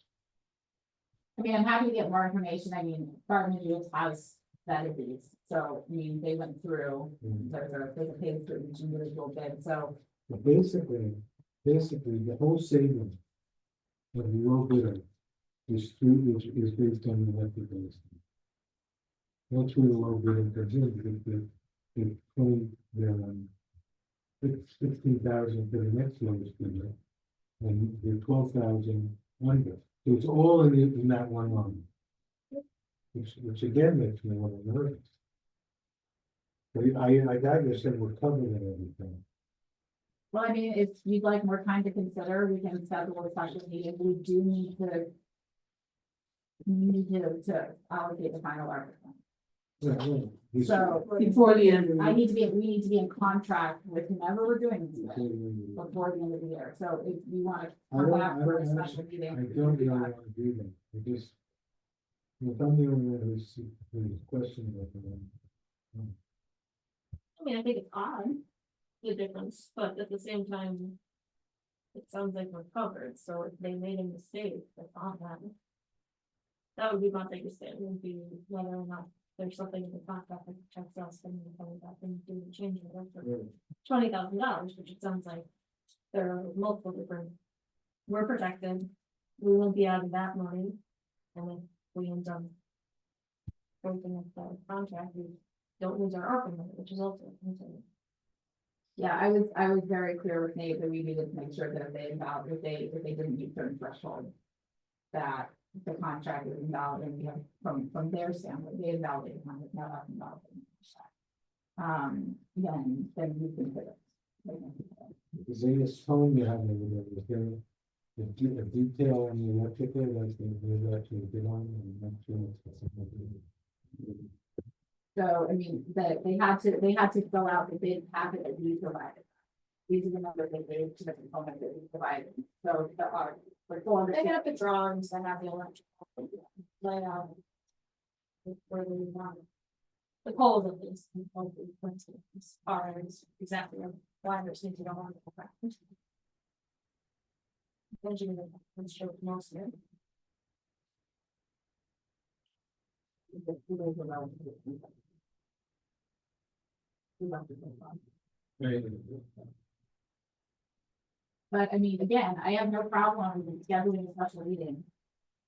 I mean, I'm happy to get more information. I mean, Department of Use has vetted these, so, I mean, they went through, there's a page for each individual bid, so. But basically, the whole saving of the low bidder is through, is based on the electrical estimate. That's where the low bidder comes in, because the 16,000 for the next lowest bidder, and the 12,000 under. So it's all in that one line. Which again makes me want to nervous. I got you said we're covering everything. Well, I mean, if you'd like more time to consider, we can schedule a special meeting. We do need to. To allocate the final article. So Before the end of the. we need to be in contract with whomever we're doing this with before the end of the year. So if you want to come back for a special meeting. I don't really want to do that. I just. If I'm the only one who's questioning it, then. I mean, I think it's odd, the difference, but at the same time. It sounds like we're covered, so if they made a mistake, that's on them. That would be my biggest thing, would be whether or not there's something in the contract that checks us and coming back and doing the change order for $20,000, which it sounds like. There are multiple different. We're protected, we won't be out of that money, and if we end up. Breaking up the contract, we don't lose our ARPA money, which is also. Yeah, I was very clear with Nate that we needed to make sure that if they didn't meet certain threshold. That the contract is invalid and we have from their standpoint, they invalidated on it, not us invalidating. Then you can put it. Because they just told me how they were doing it. The detail on the electrical, that's the actually get on and make sure it's. So, I mean, they had to fill out the bid packet that we provided. These are the numbers they gave to the component that we provided, so the art, for full They understanding. have the drawings that have the electrical layout. Where they want. The poles of this, for instance, are exactly why they're seeing to go on the practice. Engineering, let's show most of it. But I mean, again, I have no problem with scheduling a special meeting.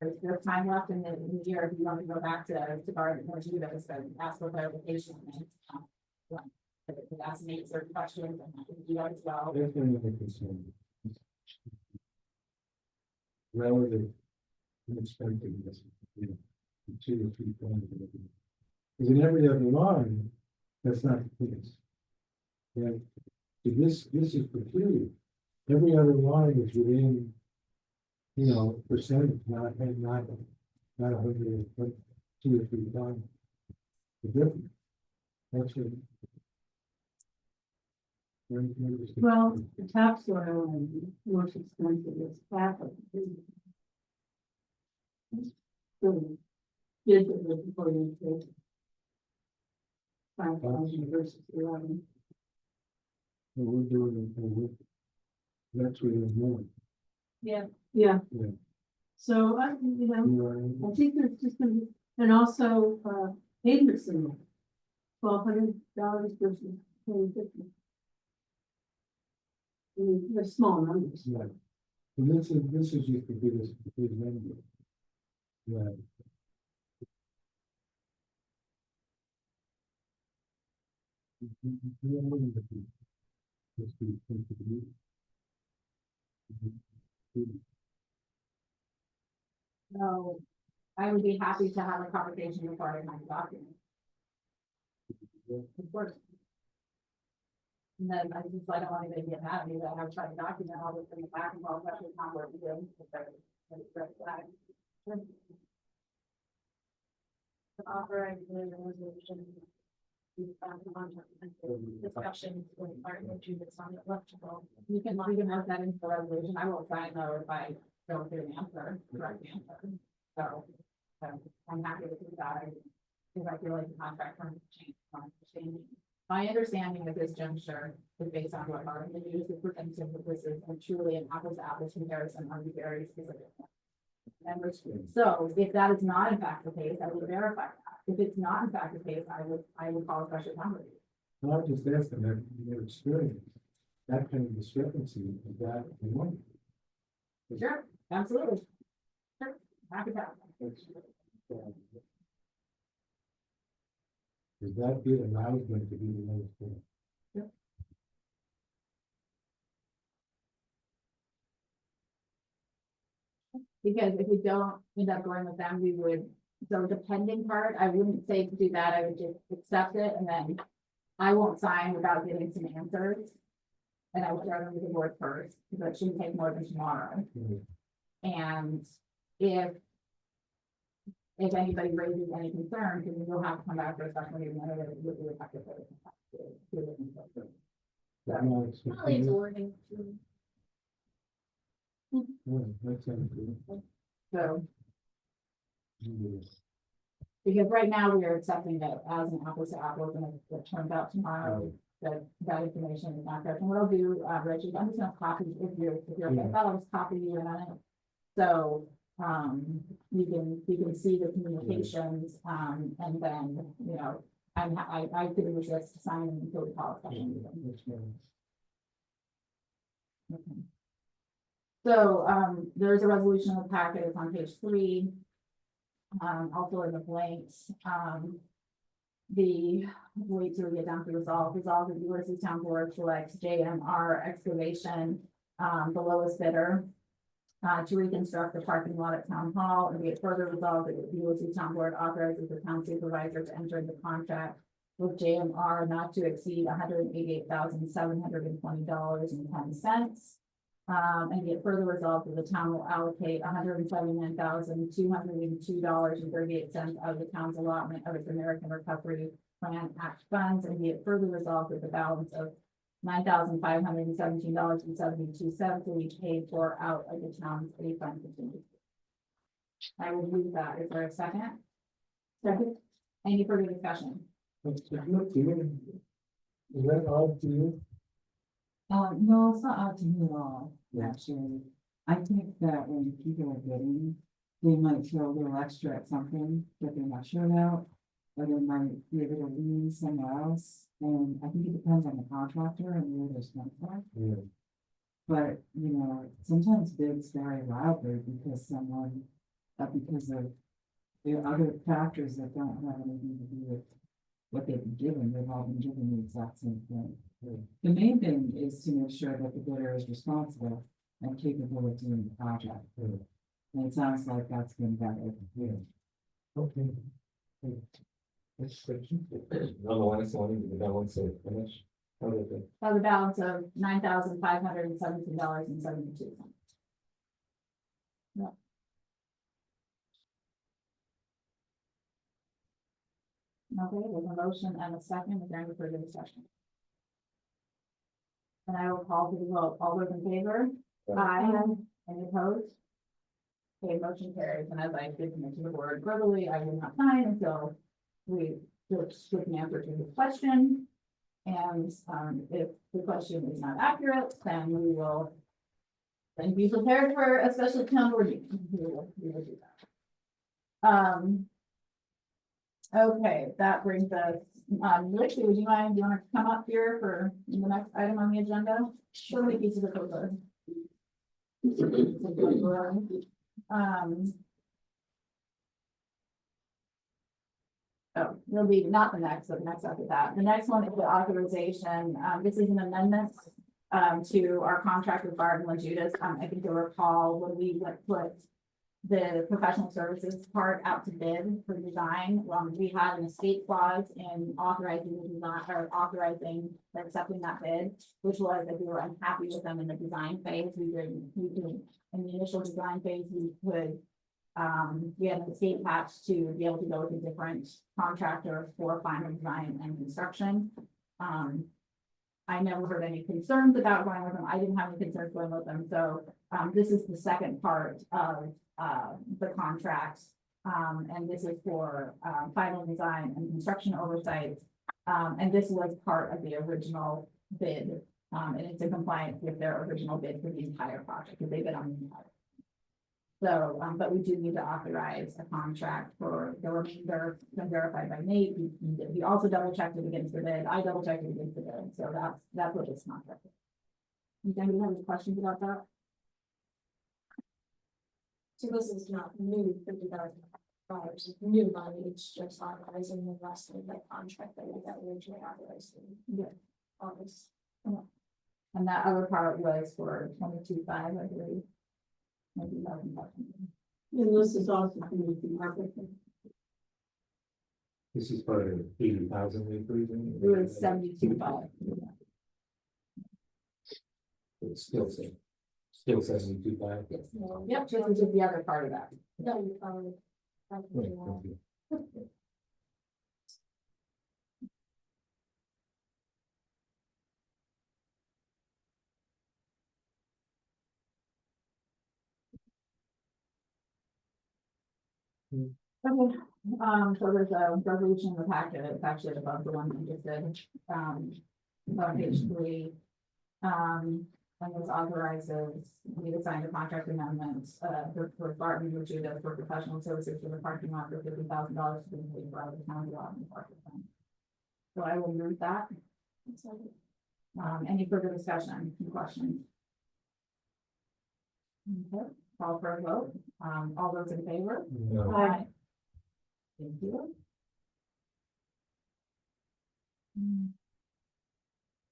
There's time left in the year, if you want to go back to Barb or do this, and ask for clarification. Ask me certain questions, and I can do that as well. That's another concern. Relative. Unexpectedness, you know, 2 or 3 points. Because in every other line, that's not the case. Right? So this is peculiar. Every other line is within, you know, percentage, not 100, but 2 or 3 times. The difference. That's what. Well, the topsoil and most expensive is half of it. So, did it look for you to 5,000 versus 11. We're doing it. That's really more. Yeah. Yeah. Yeah. So, I think there's just gonna be, and also, pavement cement. $1,200 versus $250. I mean, they're small numbers. Yeah. And this is just the big number. Yeah. No, I would be happy to have a conversation regarding my document. Of course. And then I don't want anybody to get mad at me that I have tried to document all this in the back and all that is not what we do. The authorize the resolution. Discussion with Martin, which is on the electrical. We can work that into the resolution. I will sign though if I don't get an answer, correct answer. So, I'm happy to do that. Because I feel like the contract terms have changed. from my understanding. My understanding of this juncture is based on what our news is presented, but this is a truly an apples to apples comparison on the very specific. And so if that is not in fact the case, I would verify that. If it's not in fact the case, I would call a special town meeting. Not just asking that, your experience, that kind of discrepancy, is that the one? Sure, absolutely. Sure, happy to. That's, Does that give allows them to be the lowest bidder? Because if we don't end up going with them, we would, so the pending part, I wouldn't say to do that, I would just accept it and then I won't sign without getting some answers. And I would share them with the board first, because it shouldn't take more than tomorrow. And if anybody raises any concerns, then we'll have to come back for a special meeting, and it would be effective. Probably it's wording. That sounds good. So, Yes. because right now we are accepting it as an apples to apples, and if it turns out tomorrow that information is not there. And what I'll do, Reggie, I'm just gonna copy, if you're okay, I'll just copy you in on it. So, you can see the communications, and then, you know, I could resist signing until we call it. That's fine. Okay. So, there's a resolution in the packet, it's on page 3. Also in the blanks, wait till we get down to resolve that the Ulysses Town Board selects JMR Excavation, the lowest bidder, to reconstruct the parking lot at Town Hall, and be it further resolved that the Ulysses Town Board authorizes the town supervisor to enter into contract with JMR not to exceed $188,720.10. And be it further resolved that the town will allocate $179,202.38 out of the town's allotment of its American Recovery Plan Act funds, and be it further resolved that the balance of $9,517.72 will be paid for out of the town's refund contingency. I will move that. Is there a second? Second. Any further discussion? Is that all to you? No, it's not out to me at all, Yeah. actually. I think that when people are bidding, they might throw a little extra at something that they're not sure about. Or they might be able to lean somewhere else, and I think it depends on the contractor and where they're spent from. Yeah. But, you know, sometimes bids vary wildly because because of there are other factors that don't have anything to do with what they've been given, they've all been given the exact same thing. The main thing is to make sure that the bidder is responsible and capable of doing the project. And it sounds like that's been vetted. Yeah. Okay. Next section. On the last one, the balance of finish. How did it? The balance of $9,517.72. Yep. Okay, there's a motion and a second. Is there any further discussion? And I will call for the vote. All those in favor? Aye. Any opposed? Okay, motion carries. And as I did mention the word verbally, I will not sign until we get an answer to the question. And if the question is not accurate, then we will then be prepared for a special town board meeting. We will do that. Okay, that brings us, Richie, do you want to come up here for the next item on the agenda? Sure, many pieces of paper. Oh, it'll be not the next, but the next after that. The next one is the authorization. This is an amendment to our contract with Barton and Judas. I think you'll recall when we put the professional services part out to bid for design. We had an escape clause in authorizing the design or authorizing or accepting that bid, which was if we were unhappy with them in the design phase, we could in the initial design phase, we had an escape hatch to be able to go with a different contractor for final design and construction. I never heard any concerns about going with them. I didn't have any concerns going with them. So this is the second part of the contract And this is for, final design and construction oversight. And this was part of the original bid, and it's in compliance with their original bid for the entire project, because they bid on the entire. So, but we do need to authorize a contract for the remainder, been verified by Nate. We also double checked it against the bid. I double checked it against the bid, so that's what this contract is. Does anybody have any questions about that? So this is not new $50,000, it's new money, it's just authorizing the rest of the contract that we got originally authorized in Yeah. August. And that other part was for 22.5, I believe. Maybe 11. And this is also community marketing. This is part of 80,000 we approved. It was 72.5. It's still 72,500. Yes, no. Yep, this is just the other part of that. No, you probably. Right, thank you. Okay, so there's a resolution in the packet, it's actually above the one we just did, on page 3. And this authorizes me to sign the contract amendment, for Barton Virginia for professional services for the parking lot for $50,000 to be paid for out of the county lot in the parking lot. So I will move that. Any further discussion, any questions? Okay, call for a vote, all those in favor? No. Aye. Thank you.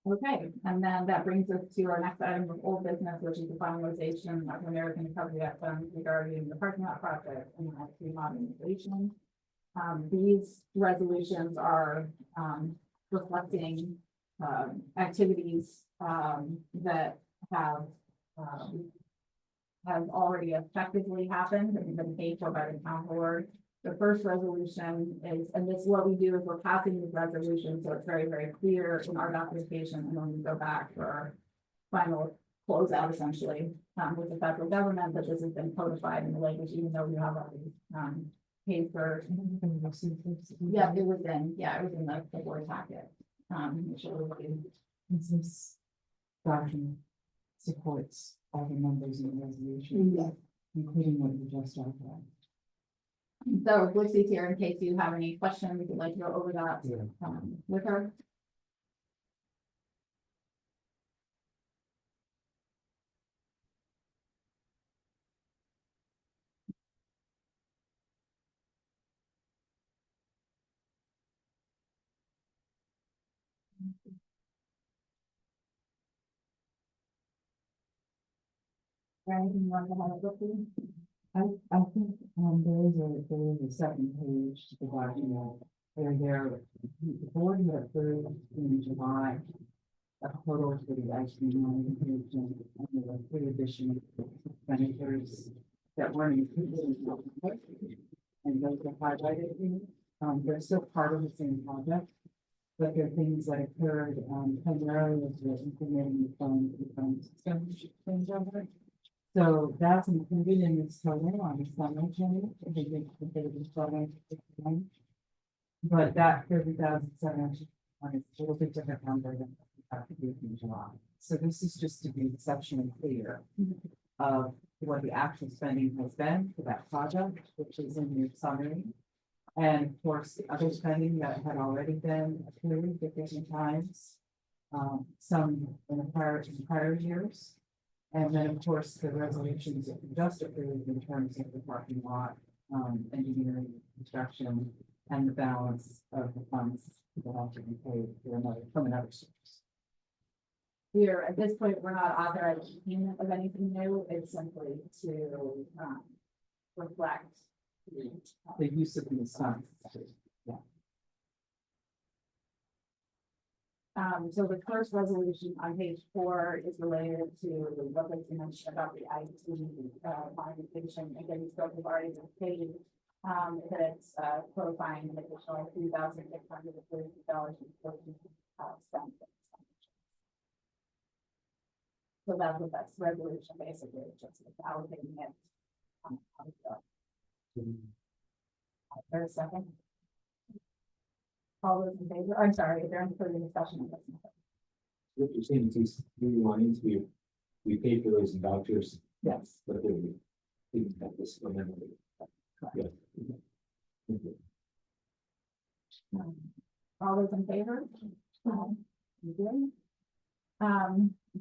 Okay, and then that brings us to our next item of old business, which is the finalization of American Recovery Act funds regarding the parking lot project and the modernization. These resolutions are, reflecting, activities, that have already effectively happened and been paid for by the town board. The first resolution is, and this, what we do is we're passing this resolution, so it's very, very clear in our documentation, and then we go back for our final closeout essentially, with the federal government, that this has been codified in the language, even though we have already, paid for. Yeah, it was in the board packet. This document supports all the numbers in the resolution. Yeah. Including what you just outlined. So Lucy's here in case you have any questions, we could like to go over that, Yeah. With her. Anything you want to have a look at? I think, there is a second page to the document, where the board had approved in July. A total for the IT money, and there were 3 additional expenditures that weren't included in the document. And those are highlighted here, they're still part of the same project. But there are things that occurred, primarily as we're implementing the phone system changeover. So that's included in this total on the summary change, but that 30,700 is a little bit different number than we have to do in July. So this is just to be exceptionally clear of what the actual spending has been for that project, which is in your summary. And of course, the other spending that had already been approved at different times, some in the prior years. And then, of course, the resolutions that we just approved in terms of the parking lot, engineering, construction, and the balance of the funds that have to be paid from another source. Here, at this point, we're not authorizing payment of anything new, it's simply to, reflect. The use of these funds. Yeah. So the first resolution on page 4 is related to what they mentioned about the IT, modification, again, you spoke of already been paid. That it's, qualifying an additional $3,630 spent. So that's what that's resolution basically, just allocating it. There's a second. All those in favor, I'm sorry, is there any further discussion on this? What you're saying is these three lines, we paid for those vouchers, Yes. but they didn't have this amendment. Yeah. All those in favor? You good?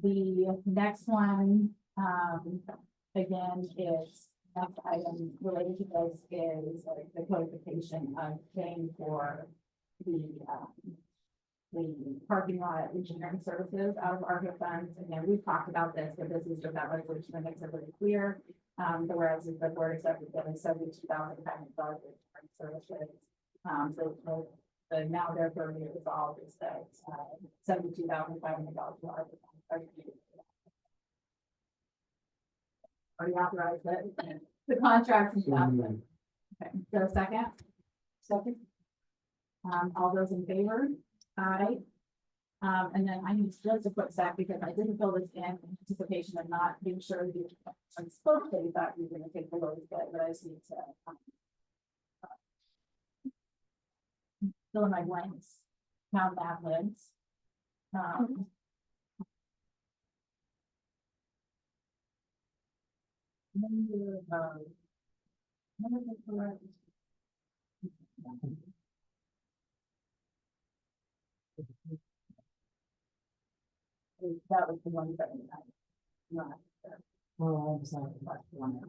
The next one, again, is, next item related to this is like the codification of paying for the parking lot engineering services out of ARPA funds. Again, we've talked about this, but this is just that resolution that makes it really clear. The whereas is the board accepted that is $72,500 services. So the now therefore be resolved is that $72,500 already authorized it. The contract is out. Okay, so second? Second. All those in favor? Aye. And then I need just a quick sec because I didn't fill this in anticipation of not being sure you, I spoke that you thought you were gonna take the load, but I just need to fill in my blanks, count that lids. That was the one that I not. Oh, I'm sorry. That's the one.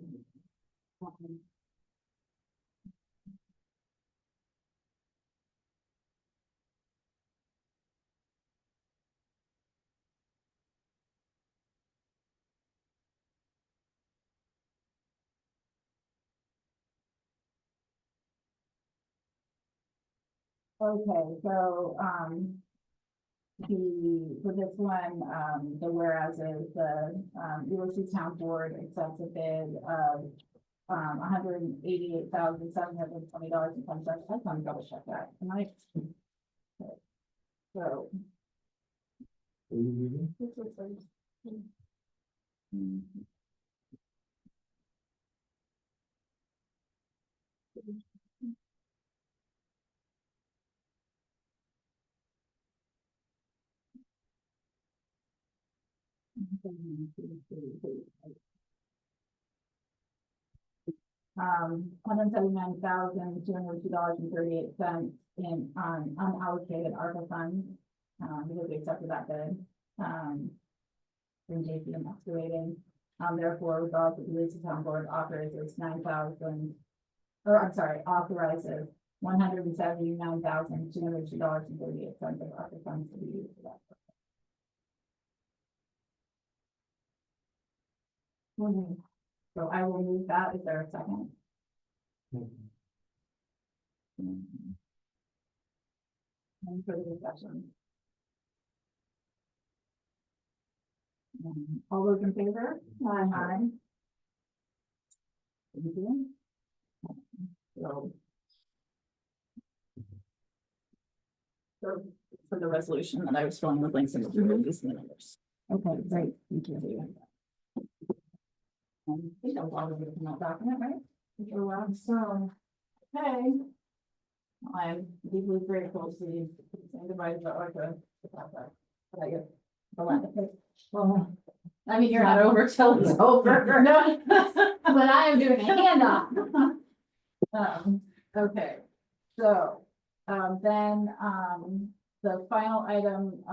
Okay, so, for this one, the whereas is the, Ulysses Town Board accepts a bid of, $188,720.10. I just want to double check that, am I? So. $179,202.38 in, unallocated ARPA funds, because we accepted that bid. From JPM Excavating, therefore resolved that the Ulysses Town Board authorizes authorizes $179,202.38 of ARPA funds to be used for that. So I will move that. Is there a second? Any further discussion? All those in favor? Aye. Thank you. So, for the resolution that I was filling with links and these numbers. Okay, great, thank you. I think that was all of it in that document, right? So, okay. I'm deeply grateful to the supervisor or the. Well, I mean, you're not over till it's over. No, but I am doing a handoff. Okay, so, then, the final item,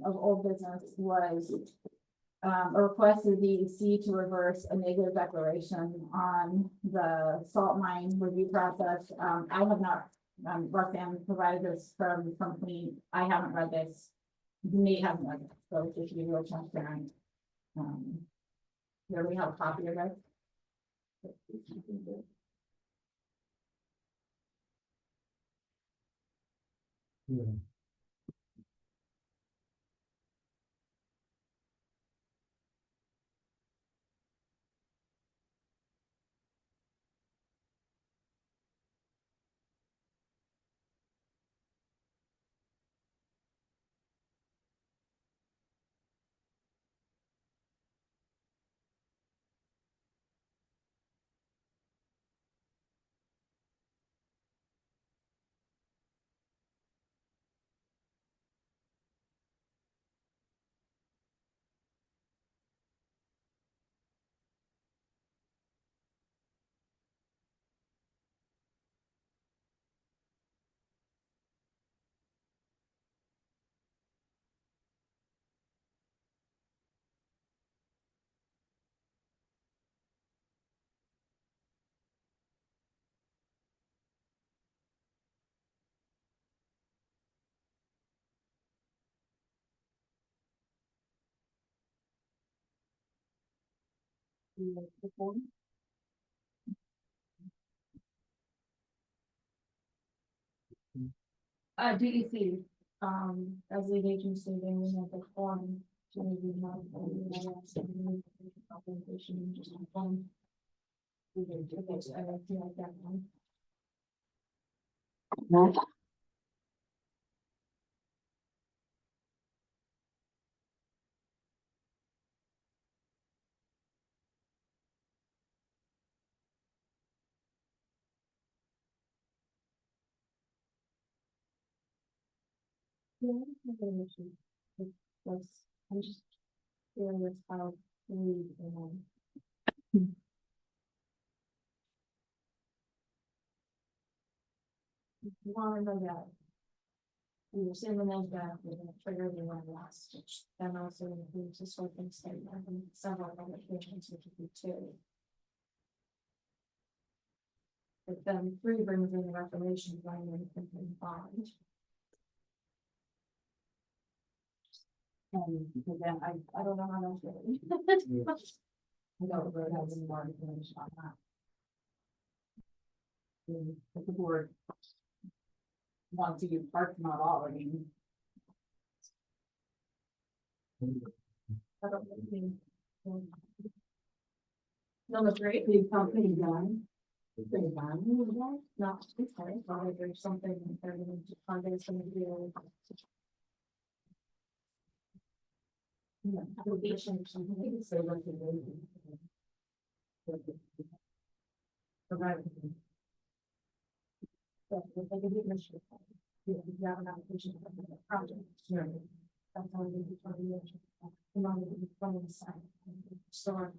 of old business was a request of the DEC to reverse a negative declaration on the salt mine review process. I have not, Roxanne provided this from Clean. I haven't read this. Nate hasn't read it, so just to be real transparent. Here we have a copy of it. Yeah. The form. DEC, as lead agency, they will have the form to review my. Documentation, just on phone. We can do this, I feel like that one. Yeah, I don't have an issue with this. I'm just curious how we, want to know that. We were saying that we're gonna trigger the one last, which then also includes a sweeping statement and several other occasions, which would be two. But then three brings in the reformation plan and bond. And again, I don't know how much really. I don't really have any more information on that. If the board wants to use parts, not all, I mean. I don't think. Number three, the company done. Pretty done, not, okay, probably there's something they're going to fund is going to do. Yeah, application or something, so like. Provide. But if they can do this, you have an application for the project. Sure. That's how we do for the year. The money will be from the side. Store.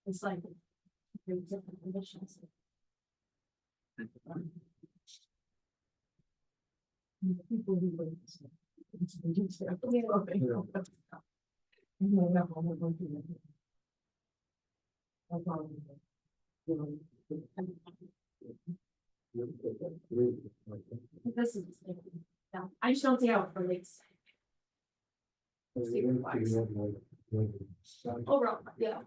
It's like. Three different conditions. People who would. This is, yeah, I just don't see how it relates. Overall, yeah.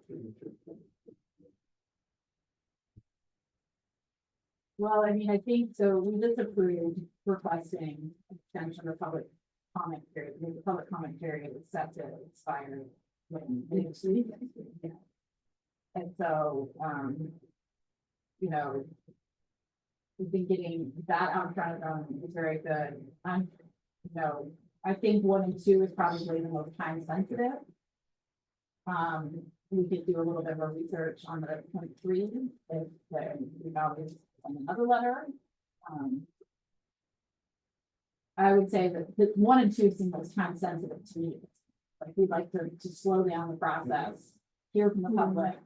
Well, I mean, I think so. We just approved requesting extension of public comment period. The public comment period is set to expire when next week. Yeah. And so, you know, we've been getting that out in front of them is very good. You know, I think 1 and 2 is probably the most time sensitive. We could do a little bit of a research on the 23 if we know there's another letter. I would say that the 1 and 2 seem most time sensitive to me. Like we'd like to slow down the process, hear from the public.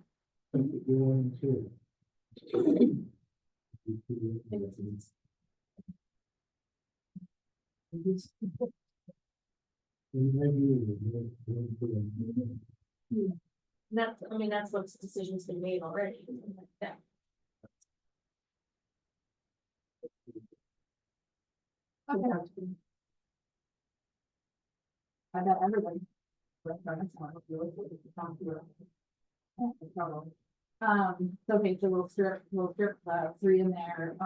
That's, I mean, that's what's decision's been made already. Yeah. Okay. I bet everybody. Okay, so we'll strip 3 in there,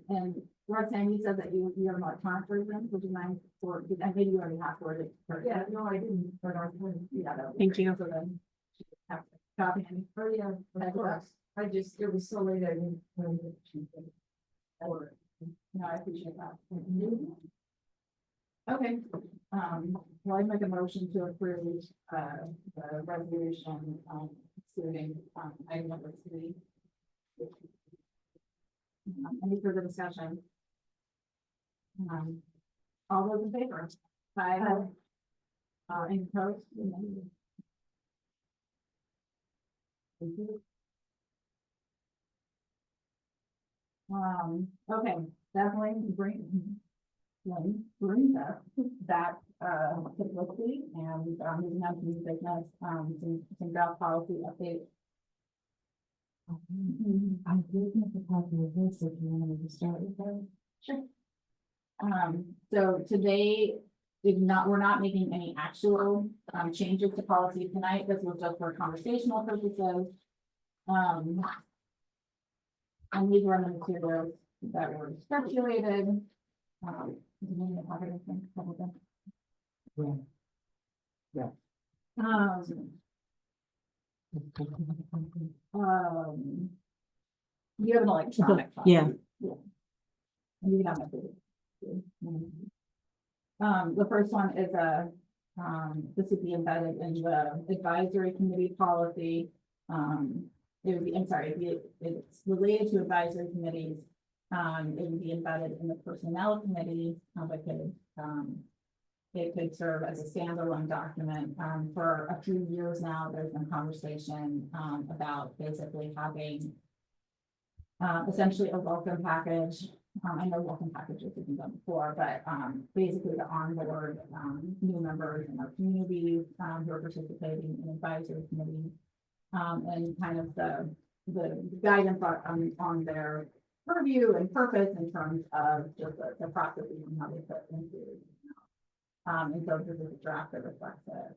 and Roxanne, you said that you have an electronic version, which is nice, or, I think you already have for it. Yeah, no, I didn't, but yeah. Thank you. So then. Have to copy any. Oh, yeah, of course, I just, it was so late, I didn't. Or, no, I appreciate that. Okay, well, I make a motion to approve, the resolution, excluding, item number 3. Any further discussion? All those in favor? Aye. Any opposed? Thank you. Okay, definitely bring that publicly and moving on to new business, some draft policy update. I did make a copy of this if you wanted to start with that. Sure. So today, we're not making any actual, changes to policy tonight. This was just for conversational purposes. And these were the materials that were circulated. Do you need to have anything? Yeah. You have an electronic. copy. Yeah. Yeah. And you can have my favorite. The first one is this would be embedded in the advisory committee policy. It would be, I'm sorry, it's related to advisory committees. It would be embedded in the personnel committee, it could serve as a standalone document. For a few years now, there's been conversation, about basically having essentially a welcome package. I know welcome packages have been done before, but, basically to onboard, new members in our community, who are participating in advisory committees. And kind of the guidance on their purview and purpose in terms of just the processes and how they fit into. And so this is a draft that reflects it.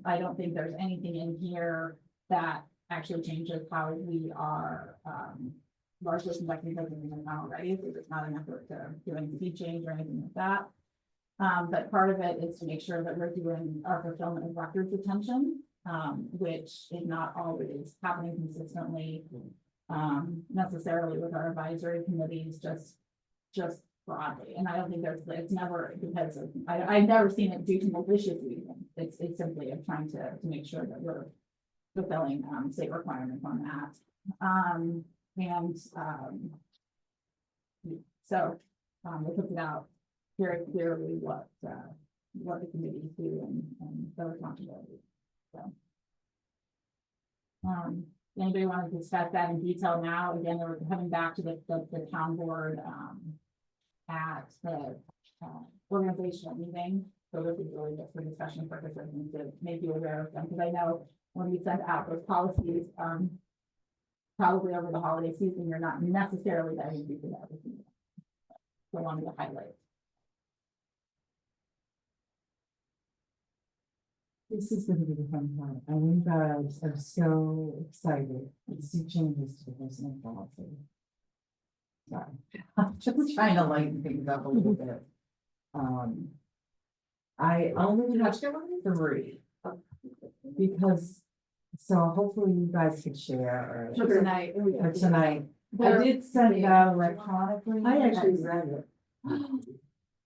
I don't think there's anything in here that actually changes how we are, largely conducting business in town already, so there's not an effort to do any fee change or anything like that. But part of it is to make sure that we're doing our fulfillment of records retention, which is not always happening consistently, necessarily with our advisory committees, just broadly. And I don't think it's never because of, I've never seen it due to malicious reasons. It's simply of trying to make sure that we're fulfilling, state requirements on that. So, we put it out very clearly what the committees do and their responsibilities. So. Anybody want to discuss that in detail now? Again, we're coming back to the town board, at the, organizational meeting. So this is really just for discussion purposes and to make you aware of them, because I know when we send out those policies, probably over the holiday season, you're not necessarily diving deep into everything. So I wanted to highlight. This is gonna be the fun part. I think guys are so excited to see changes to the personnel policy. Sorry, I'm just trying to lighten things up a little bit. I only have 3. Because, so hopefully you guys could share For tonight. or tonight. I did send it out electronically. I actually read it.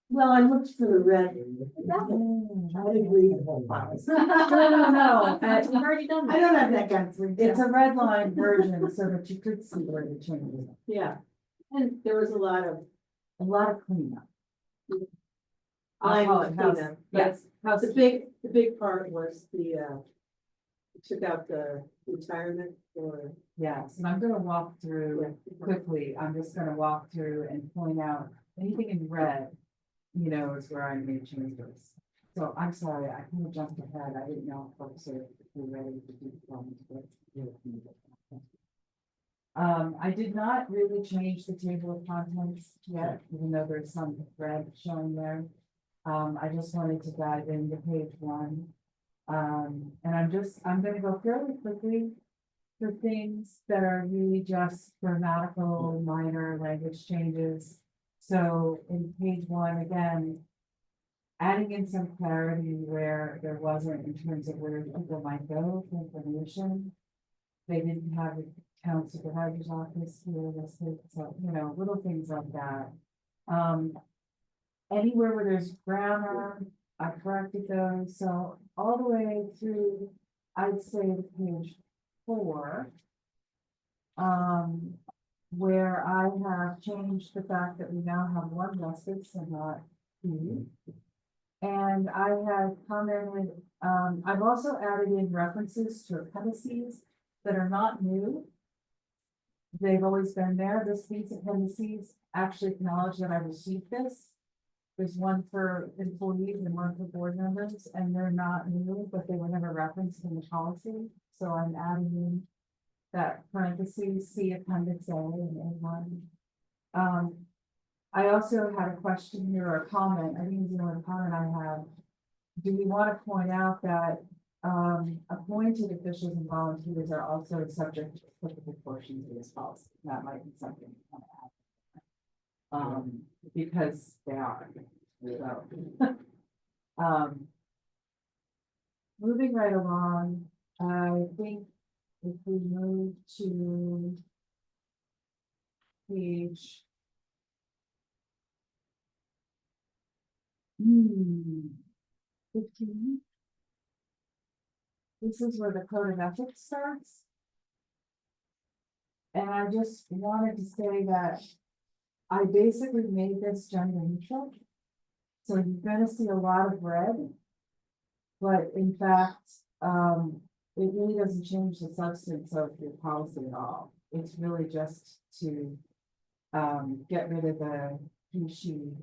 Well, I looked for the red. I didn't read the whole policy. No. You've already done that. I don't have that kind of. It's a red line version so that you could see where the changes are. Yeah, and there was a lot of cleanup. I I'll call it house- cleanup. Yes. The big part was took out the retirement for. Yes, and I'm gonna walk through quickly. I'm just gonna walk through and point out anything in red, is where I made changes. So I'm sorry, I kind of jumped ahead. I didn't know if folks are ready to do I did not really change the table of contents yet, even though there's some red showing there. I just wanted to dive into page 1. And I'm gonna go fairly quickly for things that are really just grammatical, minor language changes. So in page 1, again, adding in some clarity where there wasn't in terms of where people might go for information. They didn't have a town supervisor's office here listed, so, little things like that. Anywhere where there's grammar, I corrected those, so all the way through, I'd say to page 4. Where I have changed the fact that we now have 1 justice and not 2. And I have commented, I've also added in references to appendices that are not new. They've always been there. These appendices actually acknowledge that I received this. There's one for employees and one for board members, and they're not new, but they were never referenced in the policy. So I'm adding in that parentheses, see appendix A and A1. I also had a question here or a comment, I think it's the only comment I have. Do we want to point out that, appointed officials and volunteers are also subject to applicable portions of this policy? That might be something. we want to add. Because they are. So, moving right along, I think if we move to page. 15. This is where the code of ethics starts. And I just wanted to say that I basically made this gender neutral. So you're gonna see a lot of red. But in fact, it really doesn't change the substance of your policy at all. It's really just to get rid of the he, she,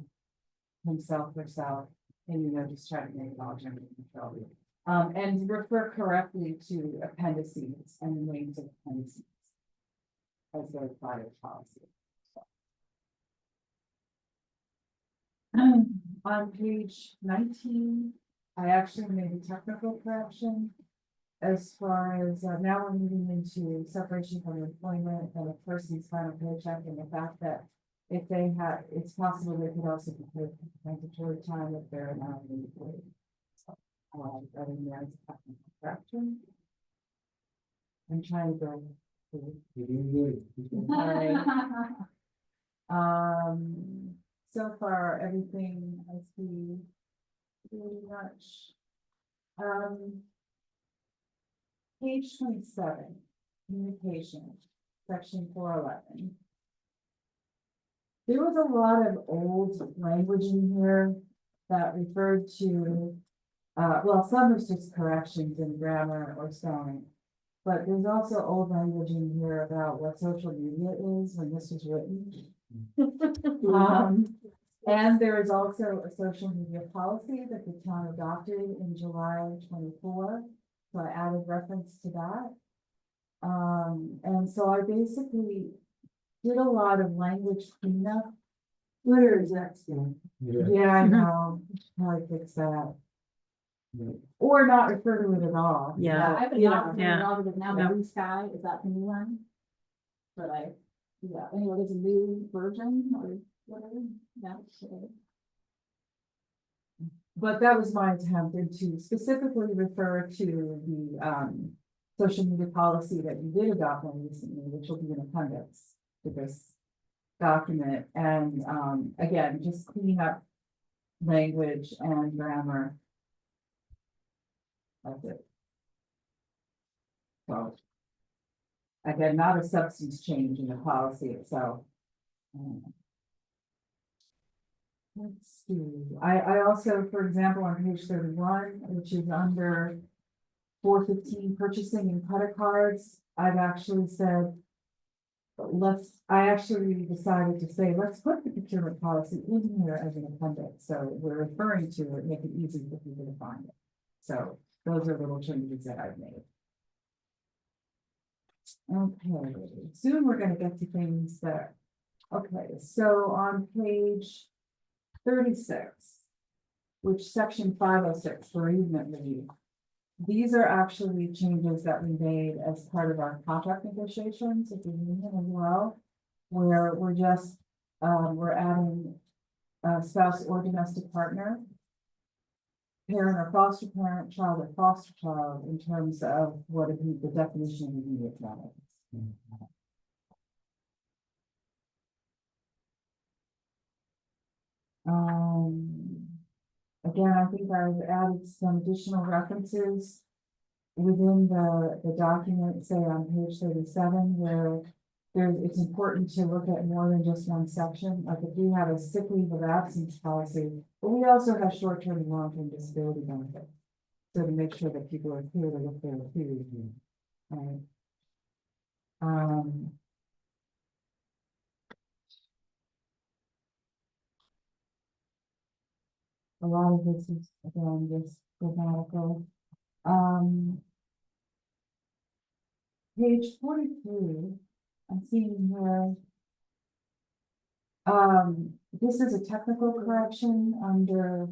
himself, herself, and just try to make it all gender neutral. And refer correctly to appendices and the names of appendices as their prior policy. On page 19, I actually made a technical correction. As far as now we're moving into separation from employment and a person's final paycheck, and the fact that if they have, it's possible they could also be paid mandatory time if they're not employed. I think that's a technical correction. I'm trying to go. You're doing good. Alright. So far, everything I see pretty much. Page 27, communication, section 411. There was a lot of old language in here that referred to, well, some is just corrections in grammar or spelling. But there's also old language in here about what social media is when this was written. And there is also a social media policy that the town adopted in July 24. So I added reference to that. And so I basically did a lot of language cleanup. Where is that stand? Yeah, I know, probably fix that. Or not refer to it at all. Yeah. I've been Yeah. not Yeah. with now, Yeah. Blue Sky, is that the new one? But anyway, there's a new version or whatever, But that was my attempt and to specifically refer to the social media policy that you did adopt on recently, which will be an appendix to this document. And again, just cleaning up language and grammar. That's it. So again, not a substance change in the policy itself. Let's see, I also, for example, on page 31, which is under 415 purchasing and credit cards, I've actually said, I actually decided to say, let's put the procurement policy in here as an appendix. So we're referring to it, make it easy for people to find it. So those are little changes that I've made. Okay, soon we're gonna get to things that, okay, so on page 36, which section 506 bereavement leave. These are actually changes that we made as part of our contract negotiations with the union as well, where we're just, we're adding spouse or domestic partner, parent or foster parent, child or foster child, in terms of what would be the definition of immediate relatives. Again, I think I've added some additional references within the document, say on page 37, where it's important to look at more than just one section. Like if we have a sick leave of absence policy, but we also have short-term and long-term disability benefits. So to make sure that people are clear to look there too. Right. A lot of this is, again, just grammatical. Page 43, I'm seeing here. This is a technical correction under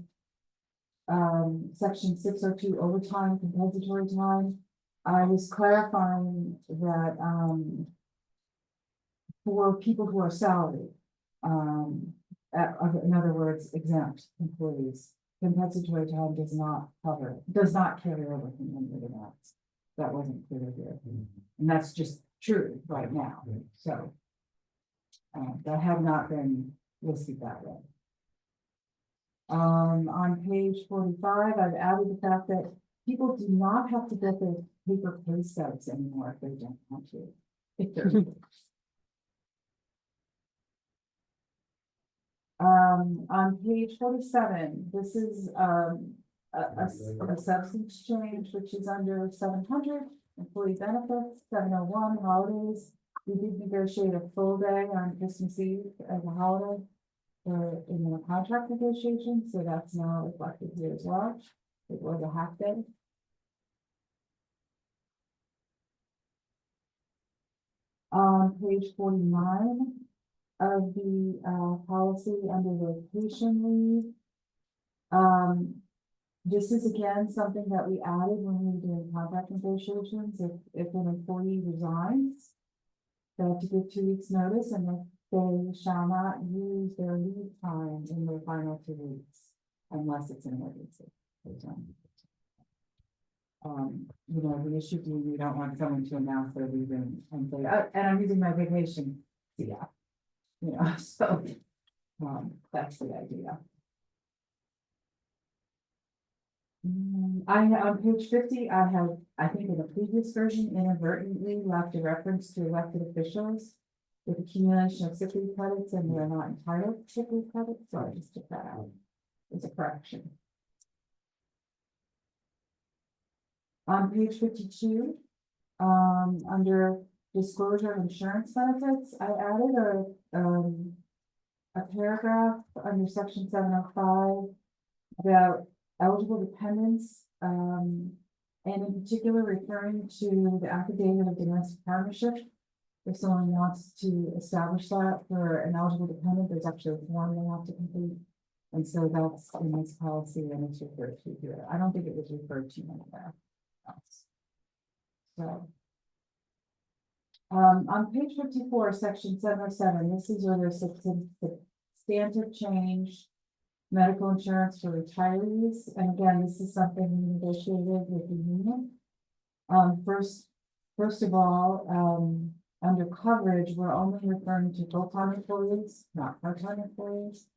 section 602 overtime compensatory time. I was clarifying that, for people who are salaried, in other words, exempt employees, compensatory time does not carry over from one year to the next. That wasn't clear here, and that's just true right now, so. That have not been listed that way. On page 45, I've added the fact that people do not have to get their paper pay stubs anymore if they don't want to. If they're. On page 47, this is, a substance change, which is under 700, employee benefits, 701, holidays. We did negotiate a full day on Christmas Eve as a holiday in the contract negotiation, so that's now reflected here as well. It was a half day. On page 49 of the policy under vacation leave. This is again something that we added when we were doing contract negotiations. If an employee resigns, they have to give 2 weeks notice, and if they shall not use their leave time in their final 2 weeks unless it's an emergency. You know, the issue being we don't want someone to announce they're leaving and say, oh, and I'm using my vacation. Yeah. You know, so that's the idea. On page 50, I think in the previous version inadvertently left a reference to elected officials with accumulation of sick leave credits, and they're not entitled to sick leave credits, so I just took that out. It's a correction. On page 52, under disclosure of insurance benefits, I added a paragraph under section 705 about eligible dependents, and in particular referring to the affidavit of domestic partnership. If someone wants to establish that for an eligible dependent, there's actually a form they have to complete. And so that's in this policy and it's referred to here. I don't think it was referred to anywhere else. So. On page 54, section 707, this is where there's a substantive change. Medical insurance for retirees, and again, this is something we negotiated with the union. First of all, under coverage, we're only referring to full-time employees, not part-time employees,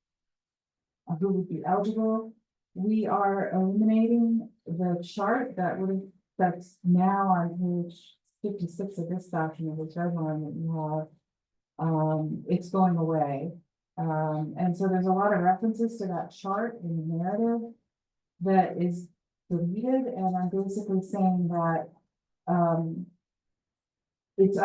who would be eligible. We are eliminating the chart that's now on page 56 of this document, this red line that you have. It's going away. And so there's a lot of references to that chart in the narrative that is deleted, and I'm basically saying that I'm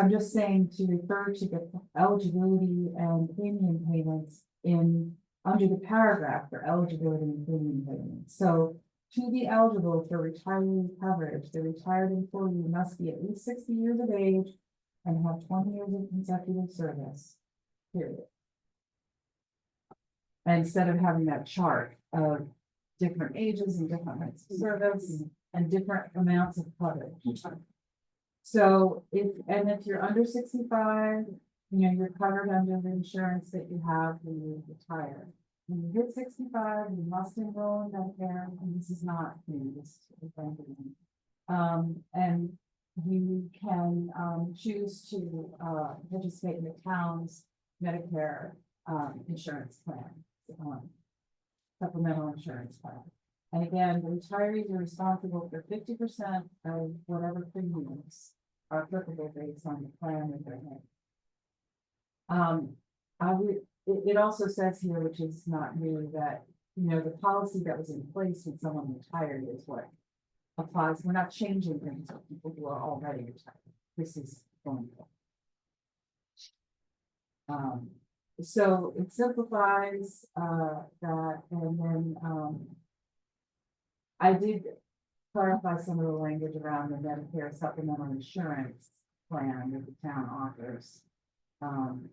just saying to refer to the eligibility and premium payments under the paragraph for eligibility and premium payments. So to be eligible for retiree coverage, the retired employee must be at least 60 years of age and have 20 years of consecutive service, period. Instead of having that chart of different ages and different lengths of service and different amounts of coverage. So if you're under 65, you know, you're covered under the insurance that you have when you retire. When you hit 65, you must enroll in Medicare, and this is not new, this is and you can choose to participate in the town's Medicare insurance plan. Supplemental insurance plan. And again, the retirees are responsible for 50% of whatever premiums are applicable based on the plan that they're in. It also says here, which is not new, that, you know, the policy that was in place when someone retired is what applies. We're not changing things for people who are already retired. This is going on. So it simplifies that, and then I did clarify some of the language around the Medicare supplemental insurance plan that the town offers, and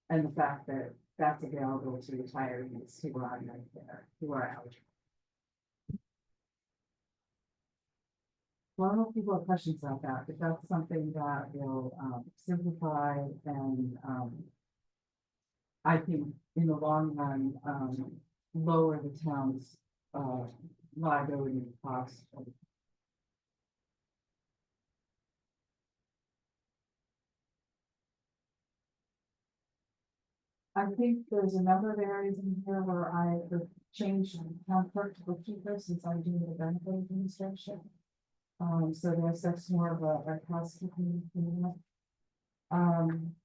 the fact that that's available to retirees who are on Medicare, who are eligible. Well, I don't know if people have questions about that, but that's something that will simplify and I think in the long run, lower the town's liability costs. I think there's a number of areas in here where I would change town clerk to bookkeeper since I'm doing the benefit administration. So that's more of a housekeeping. On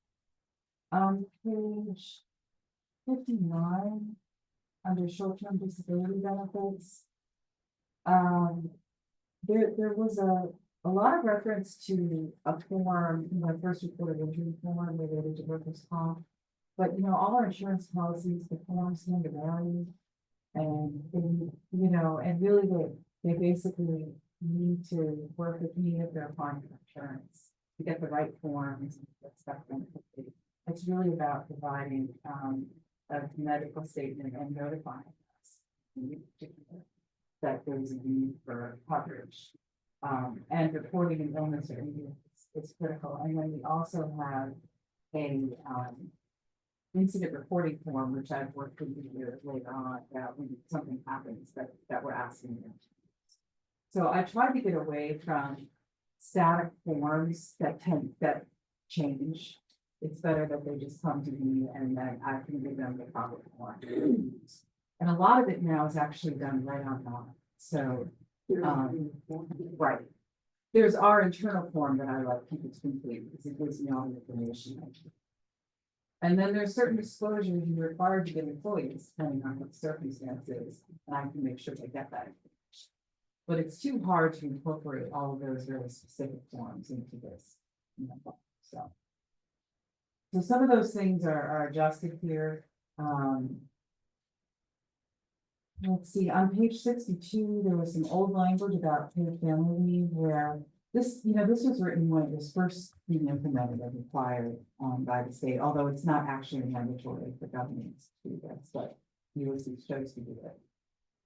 page 59, under short-term disability benefits. There was a lot of reference to a form, first reported injury form related to workers' comp. But, all our insurance policies, the forms tend to vary. And, and really they basically need to work with me if they're applying for insurance to get the right forms. It's really about providing, a medical statement and notifying us that there's a need for coverage. And reporting an illness or injury is critical. And then we also have a, incident reporting form, which I've worked with you later on, that when something happens that we're asking them. So I try to get away from static forms that change. It's better that they just come to me and then I can give them the proper form. And a lot of it now is actually done right online. So, right. There's our internal form that I like people to complete because it gives me all the information. And then there's certain disclosures you're required to give employees depending on what the circumstances, and I can make sure they get that information. But it's too hard to incorporate all of those very specific forms into this. So some of those things are adjusted here. Let's see, on page 62, there was some old language about paid family leave where this, this was written when it was first being implemented and required by the state, although it's not actually mandatory for governments to do this, but USC chose to do it.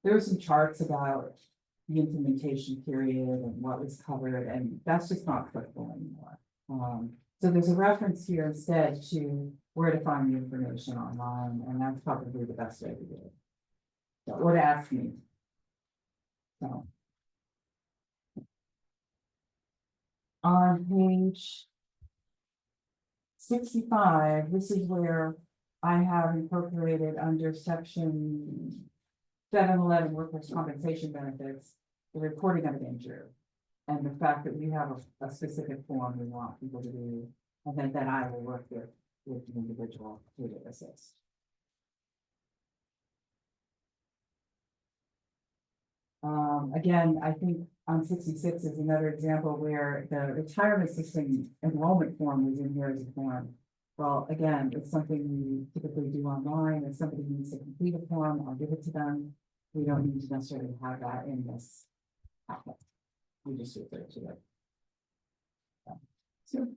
There were some charts about the implementation period and what was covered, and that's just not applicable anymore. So there's a reference here instead to where to find the information online, and that's probably the best way to do it. So, or to ask me. So. On page 65, this is where I have incorporated under section 711 workers' compensation benefits, the reporting of an injury. And the fact that we have a specific form we want people to do, and then I will work with the individual to assist. Again, I think on 66 is another example where the retirement system enrollment form was in here as a form. Well, again, it's something we typically do online. If somebody needs to complete a form, I'll give it to them. We don't need to necessarily have that in this packet. We just refer to it. So.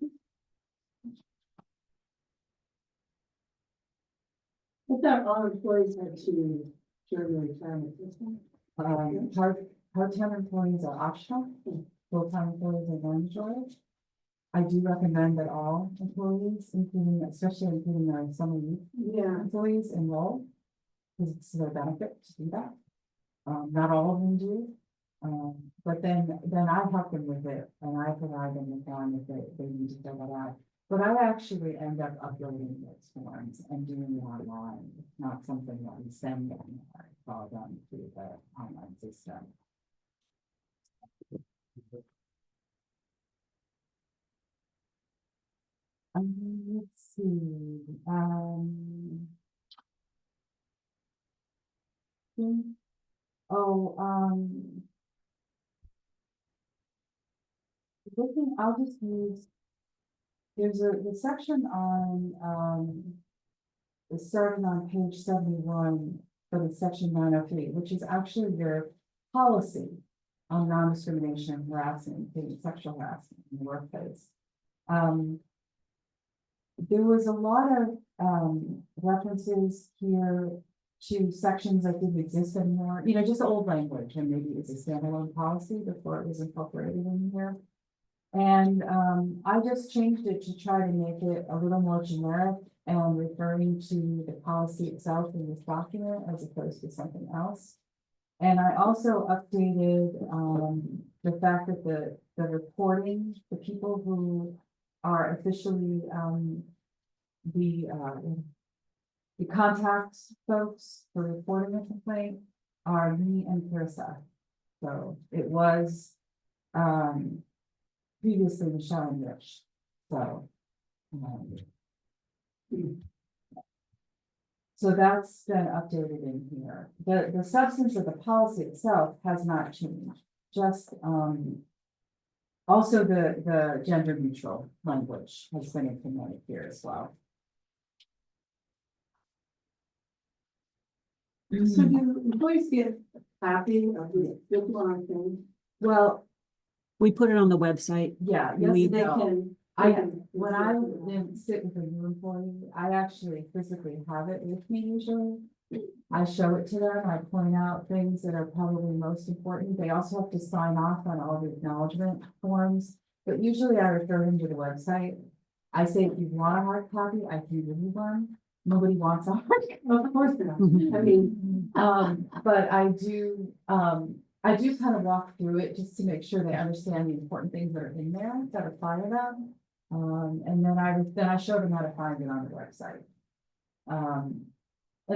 I thought all employees had to join the retirement system. Part-time employees are optional, full-time employees are mandatory. I do recommend that all employees, especially including our summer youth employees, enroll, because it's their benefit to do that. Not all of them do, but then I help them with it, and I provide them with them if they need to fill it out. But I actually end up uploading those forms and doing it online. It's not something that we send them. It's all done through the online system. Let's see. I'll just use. There's the section on it's starting on page 71 for the section 903, which is actually their policy on non-discrimination, harassment, sexual harassment in the workplace. there was a lot of, references here to sections that didn't exist anymore, you know, just old language, and maybe it's a standalone policy before it was incorporated in here. And, I just changed it to try to make it a little more generic and referring to the policy itself in this document as opposed to something else. And I also updated, the fact that the reporting, the people who are officially, the contact folks for reporting a complaint are me and Carissa. So it was, previously Michelle and Rich, so. So that's been updated in here. The substance of the policy itself has not changed, just, also the gender neutral language has been implemented here as well. So do employees get a copy of the good thing? Well, We put it on the website. yeah, We yes, they They can. can. When I didn't sit with a new employee, I actually physically have it with me usually. I show it to them, I point out things that are probably most important. They also have to sign off on all the acknowledgement forms. But usually I refer them to the website. I say, if you want a hard copy, I can give you one. Nobody wants a hard copy. Of course not. Mhm. I mean, But I do kind of walk through it just to make sure they understand the important things that are in there that apply to them. And then I show them how to find it on the website. And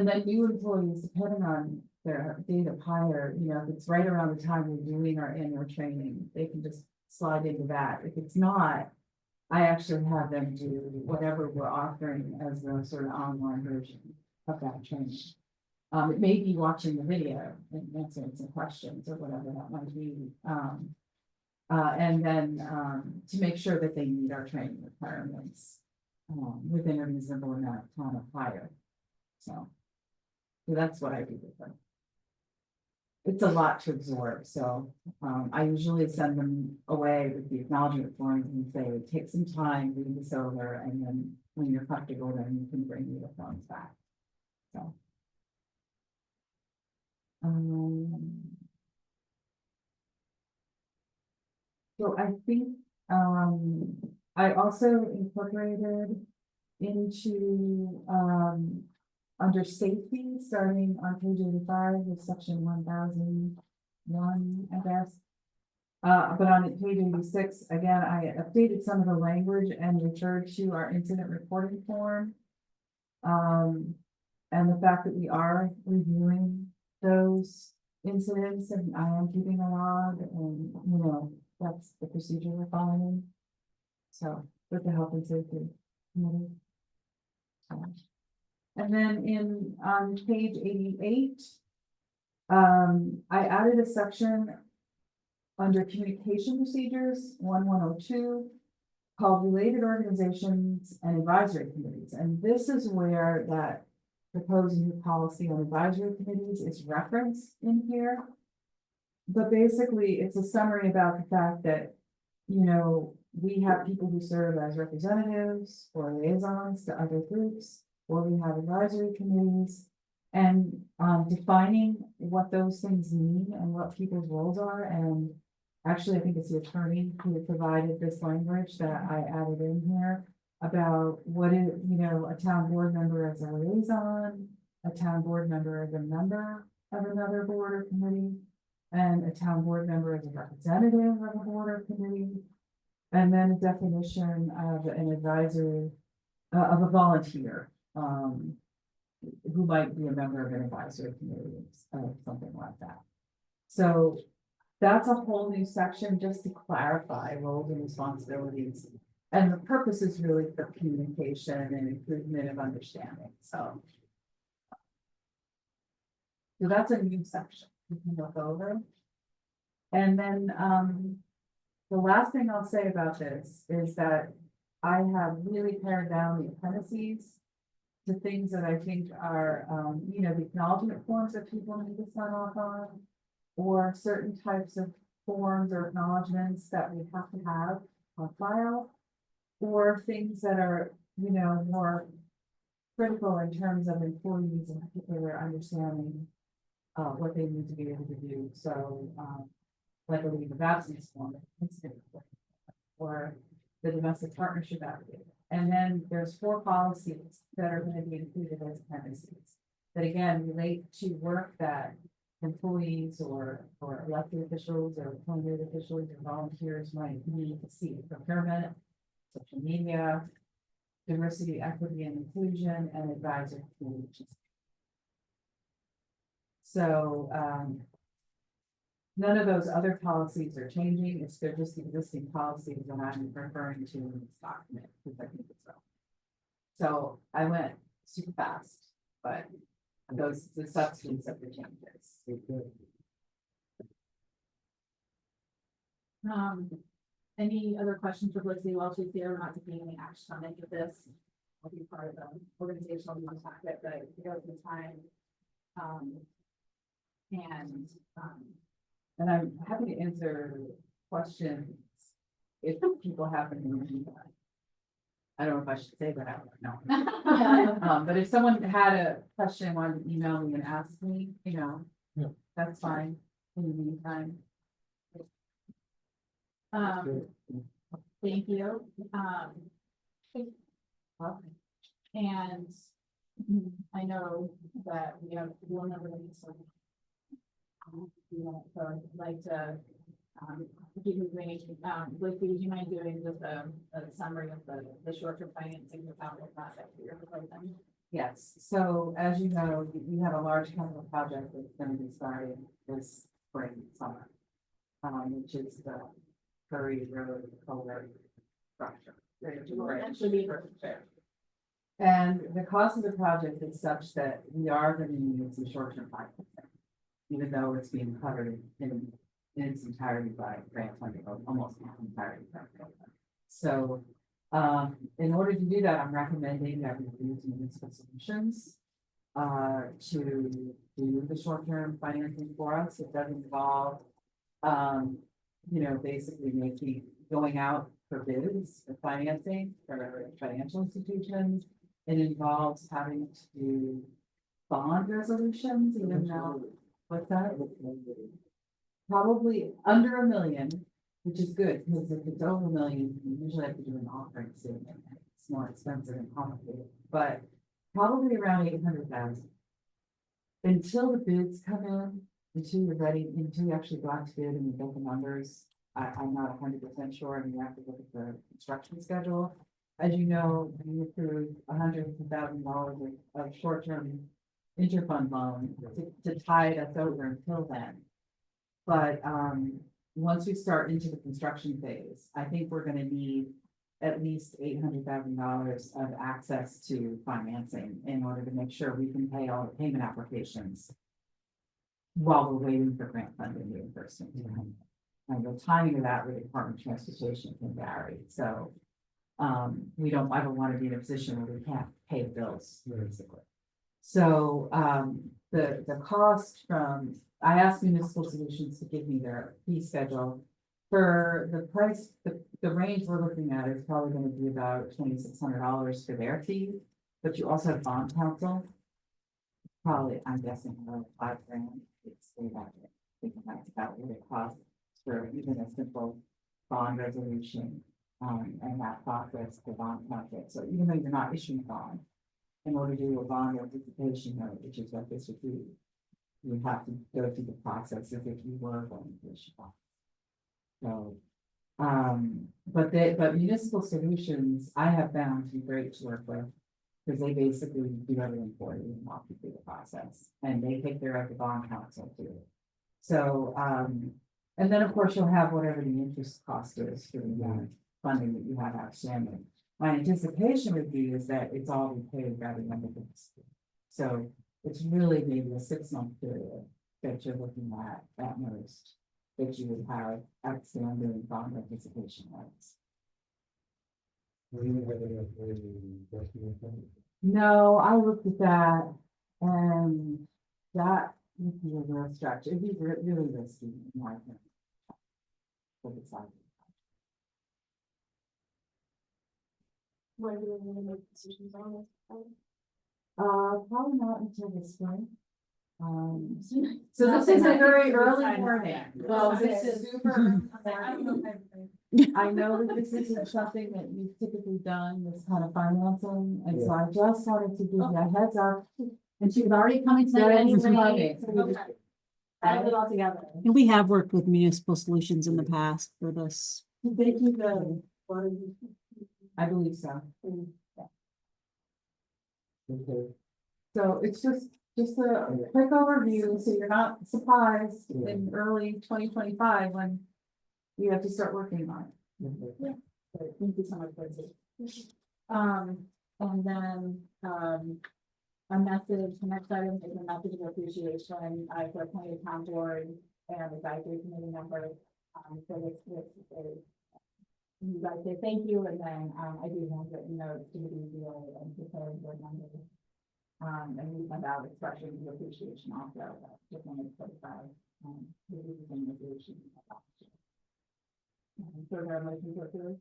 then new employees, depending on their date of hire, you know, if it's right around the time we're doing our annual training, they can just slide into that. If it's not, I actually have them do whatever we're offering as the sort of online version of that training. It may be watching the video and answering some questions or whatever that might be. And then, to make sure that they meet our training requirements, within a reasonable amount of time of hire. So that's what I do with them. It's a lot to absorb, so, I usually send them away with the acknowledgement forms and say, take some time, read this over, and then when you're comfortable, then you can bring me the forms back. So. So I think, I also incorporated into, under safety, starting on page 85 with section 1001, I guess. But on page 86, again, I updated some of the language and referred to our incident reporting form. And the fact that we are reviewing those incidents and I am keeping a log and, you know, that's the procedure we're following. So, with the health and safety committee. And then on page 88, I added a section under communication procedures, 1102, called related organizations and advisory committees. And this is where that proposed new policy on advisory committees is referenced in here. But basically, it's a summary about the fact that, you know, we have people who serve as representatives or liaisons to other groups, or we have advisory committees. And defining what those things mean and what people's roles are. And actually, I think it's the attorney who provided this language that I added in here about what is, you know, a town board member as a liaison, a town board member as a member of another board or committee, and a town board member as a representative of a board or committee, and then a definition of an advisory, of a volunteer, who might be a member of an advisory committee, something like that. So that's a whole new section just to clarify roles and responsibilities. And the purpose is really for communication and improvement of understanding, so. So that's a new section you can look over. And then, the last thing I'll say about this is that I have really pared down the appendices to things that I think are, you know, the acknowledgement forms that people need to sign off on, or certain types of forms or acknowledgements that we have to have on file, or things that are you know, more critical in terms of employees in particular understanding what they need to be able to do. So, like a leave of absence form, incident form, or the domestic partnership affidavit. And then there's 4 policies that are going to be included as appendices that again relate to work that employees or elected officials or appointed officials or volunteers might need to see: procurement, social media, diversity, equity, and inclusion, and advisor communications. So, none of those other policies are changing. They're just existing policies that I'm referring to in this document, because I think it's relevant. So I went super fast, but those, the substance of the changes. Any other questions for Lizzie while she's here? We're not taking any action on any of this. I'll be part of the organizational packet, but we have the time. And I'm happy to answer questions if people have any. I don't know if I should say that out loud, no. But if someone had a question, wanted to email me and ask me, you know, Yeah. that's fine in the meantime. Thank you. And I know that we have one other meeting, so. So I'd like to, keep moving, Lizzie, would you mind doing just a summary of the short-term financing capital project that you're proposing? Yes, so as you know, we have a large capital project that's going to be starting this spring, summer. Which is the Curry Road culvert structure. Actually, be fair. And the cost of the project is such that we are going to need some short-term financing. Even though it's being covered in its entirety by grant funding, or almost entirety by grant funding. So, in order to do that, I'm recommending that we use municipal solutions to do the short-term financing for us. It does involve, you know, basically going out for bids for financing for financial institutions. It involves having to do bond resolutions, even though. What's that? Probably under $1 million, which is good, because if it's over $1 million, you usually have to do an offering statement. It's more expensive and complicated, but probably around 800,000. Until the bids come in, until you're ready, until you actually go out to bid and you get the numbers, I'm not 100% sure, and you have to look at the construction schedule. As you know, we approved $100,000 of short-term interfund loan to tide us over until then. But once we start into the construction phase, I think we're gonna need at least $800,000 of access to financing in order to make sure we can pay all the payment applications while we're waiting for grant funding reimbursement. And the timing of that with the Department of Transportation can vary, so I don't want to be in a position where we can't pay the bills, basically. So, the cost from, I asked Municipal Solutions to give me their fee schedule. For the price, the range we're looking at is probably gonna be about $2,600 for their fee, but you also have bond counsel. Probably, I'm guessing, about $5,000, it's about, I think that's about what it costs for even a simple bond resolution, and that process, the bond counsel. So even though you're not issuing a bond, in order to do a bond anticipation note, which is what this would be, you have to go through the process as if you were going to issue a bond. So, but Municipal Solutions, I have found to be great to work with, because they basically do everything for you and walk you through the process, and they take care of the bond counsel too. So, and then of course you'll have whatever the interest cost is for the funding that you have outstanding. My anticipation would be is that it's all repaid by the end of this. So it's really maybe a 6-month period that you're looking at most, that you would have outstanding bond anticipation rights. No, I looked at that and that would be a real stretch. It'd be really risky in my opinion. For the size. When do we want to make decisions on this? Probably not until the spring. So this is a very early Time. morning. Well, This this is is super. I don't know if I- I know that this isn't something that you've typically done, this kind of financing, and so I just wanted to give you a heads up. And she was already coming Yeah, tonight it's anyway. Friday. So we just added it all together. And we have worked with Municipal Solutions in the past for this. Did they do the? I believe so. Okay. So it's just a quick overview, so you're not surprised in early 2025 when you have to start working on it. Okay. Thank you so much, Lindsay. And then, a message, the next item is a message of appreciation, for appointed town board and advisory committee members. So this is, you guys say thank you, and then, I do have written notes to the DVA and to the board members. And we send out expressions of appreciation also, just wanted to clarify, this is the resolution. So there are motions to approve.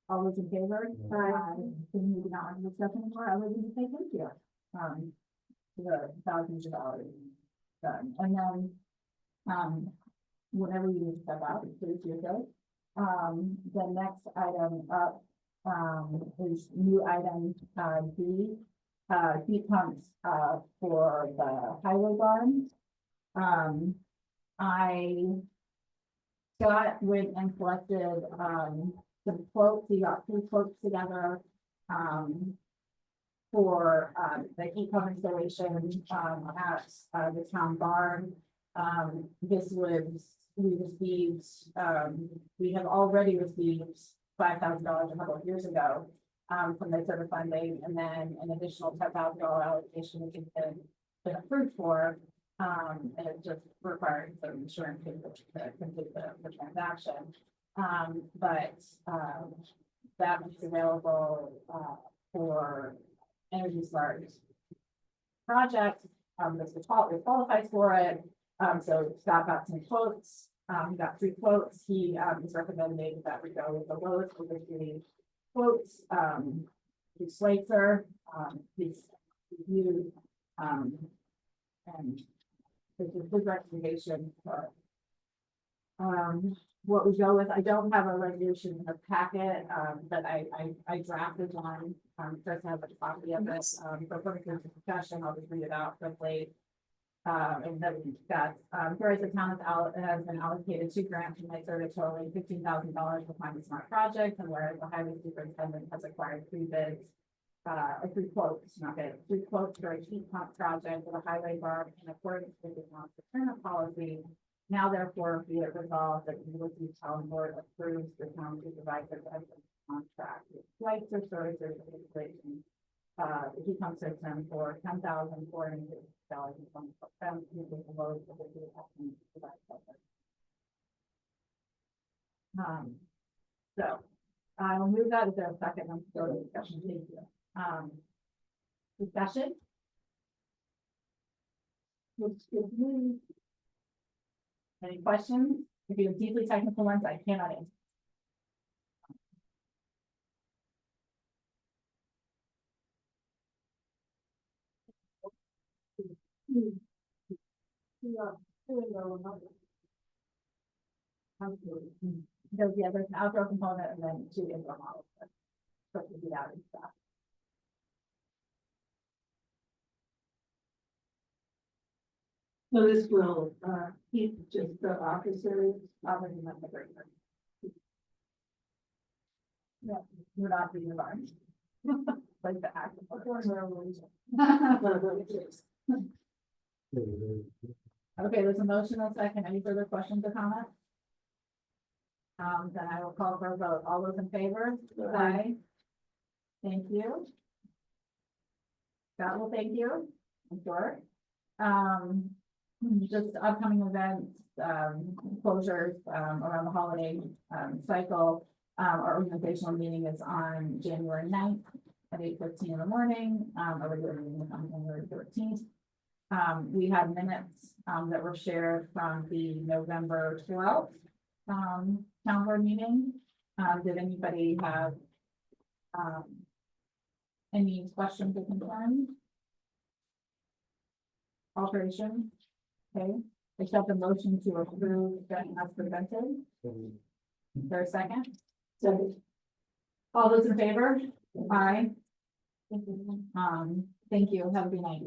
All those in favor? Can you not discuss anymore? I would just say thank you. The thousands of dollars done, and then, whenever you need to step out, please do so. The next item up, is new item, D, heat pumps, for the highway barn. Scott went and collected, some quotes, he got 3 quotes together, for, the heat pump installation, at, the town barn. This was, we received, we have already received $5,000 a couple of years ago, from the sort of funding, and then an additional $10,000 allocation, which has been approved for. And it just required some insurance to complete the transaction. But that is available, for Energy Smart project. This qualifies for it. So Scott got some quotes. He got 3 quotes. He is recommending that we go with the lowest of the 3 quotes. Schweitzer, he's reviewed, and this is his recommendation for. What we go with, I don't have a resolution in the packet, but I drafted one. Chris has a copy of this, for purposes of discussion, I'll just read it out quickly. And then we've got, whereas the town has been allocated 2 grants from NYSERDA totaling $15,000 for Climate Smart projects, and whereas the highway superintendent has acquired 3 bids, or 3 quotes, not bids, 3 quotes for a heat pump project for the highway barn in accordance with the town's procurement policy. Now therefore be it resolved that the Liberty Town Board approves the town supervisor contract with Schweitzer Services and Installation, the heat pump system for $10,450 using the lowest of the 2 So I will move that as a second. I'm still in discussion. Thank you. Discussion. Any questions? If you have deeply technical ones, I cannot answer. Because yeah, there's an outdoor component and then 2 indoor models. Supposed to be out and stuff. So this will, keep just the officers. Other than that, the great. Yeah, we're not being alarmed. Like the act. Okay, there's a motion and a second. Any further questions or comments? Then I will call for a vote. All those in favor? Aye. Thank you. Scott will thank you. I'm sure. Just upcoming events, closures, around the holiday, cycle. Our organizational meeting is on January 9th at 8:15 in the morning. Our regular meeting is on January 13th. We had minutes, that were shared from the November 12th, town board meeting. Did anybody have any questions or concerns? Alteration? Okay, accept the motion to approve that as presented. Is there a second? So, All those in favor? Aye. Thank you. Have a good night.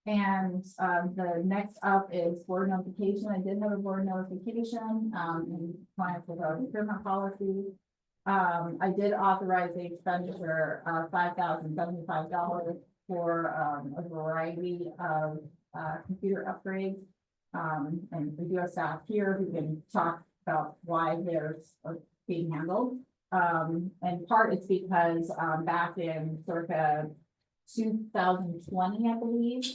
The next up is board notification. I did have a board notification, in compliance with our procurement policy. I did authorize the expenditure of $5,075 for, a variety of, computer upgrades. And we do have staff here who can talk about why there's being handled. And part it's because, back in circa 2020, I believe,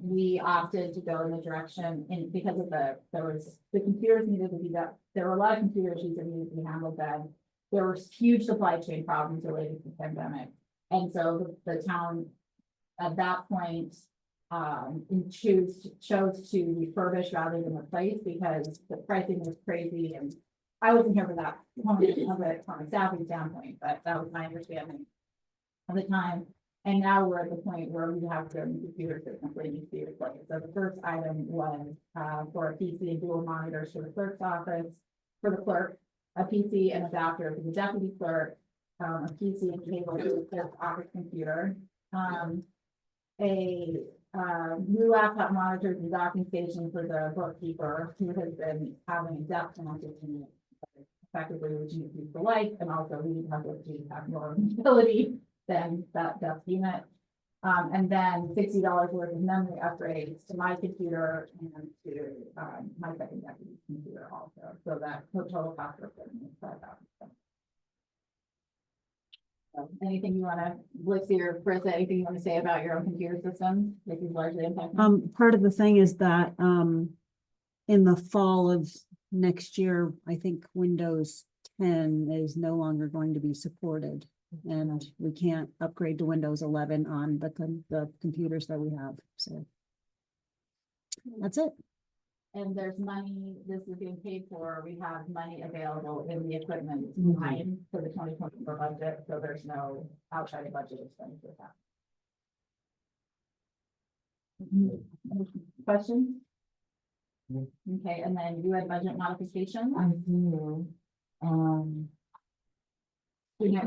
we opted to go in the direction because of the computers needed to be that, there were a lot of computer issues that needed to be handled then. There were huge supply chain problems related to the pandemic. And so the town at that point, chose to refurbish rather than replace because the pricing was crazy and I wasn't here for that component of it from a staffing standpoint, but that was my understanding at the time. And now we're at the point where we have certain computers that completely need to be replaced. So the first item was for a PC and dual monitors for the clerk's office, for the clerk, a PC and adapter for the deputy clerk, a PC and cable for the clerk's office computer, a new laptop monitors and docking station for the bookkeeper who has been having a desk connectivity effectively reduce the life, and also we have to have more mobility than that desk unit. And then $60 worth of memory upgrades to my computer and to my second deputy's computer also. So that total cost of $5,000. Anything you want to, Lexi or Chris, anything you want to say about your own computer system, which is largely impacted? Part of the thing is that, in the fall of next year, I think Windows 10 is no longer going to be supported. And we can't upgrade to Windows 11 on the computers that we have, so. That's it. And there's money, this is being paid for, we have money available in the equipment line for the 2024 budget, so there's no outside budget expense with that. Questions? Okay, and then you had budget modification? I do. Thank you.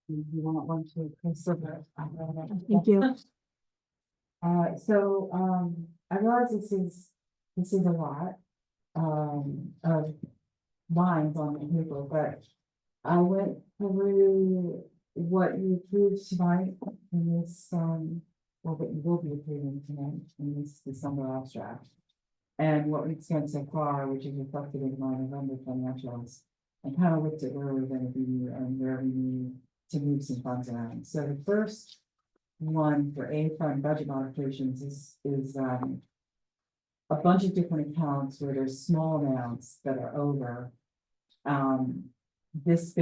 You want one to consider. Thank you. I realize this is a lot, of lines on the paper, but I went through what you approved tonight in this, well, what you will be approving tonight in this December abstract. And what we've spent so far, which is reflected in my November financials, and kind of looked at where we're gonna be and where we need to move some funds around. So the first one for A fund budget modifications is a bunch of different accounts where there's small amounts that are over. These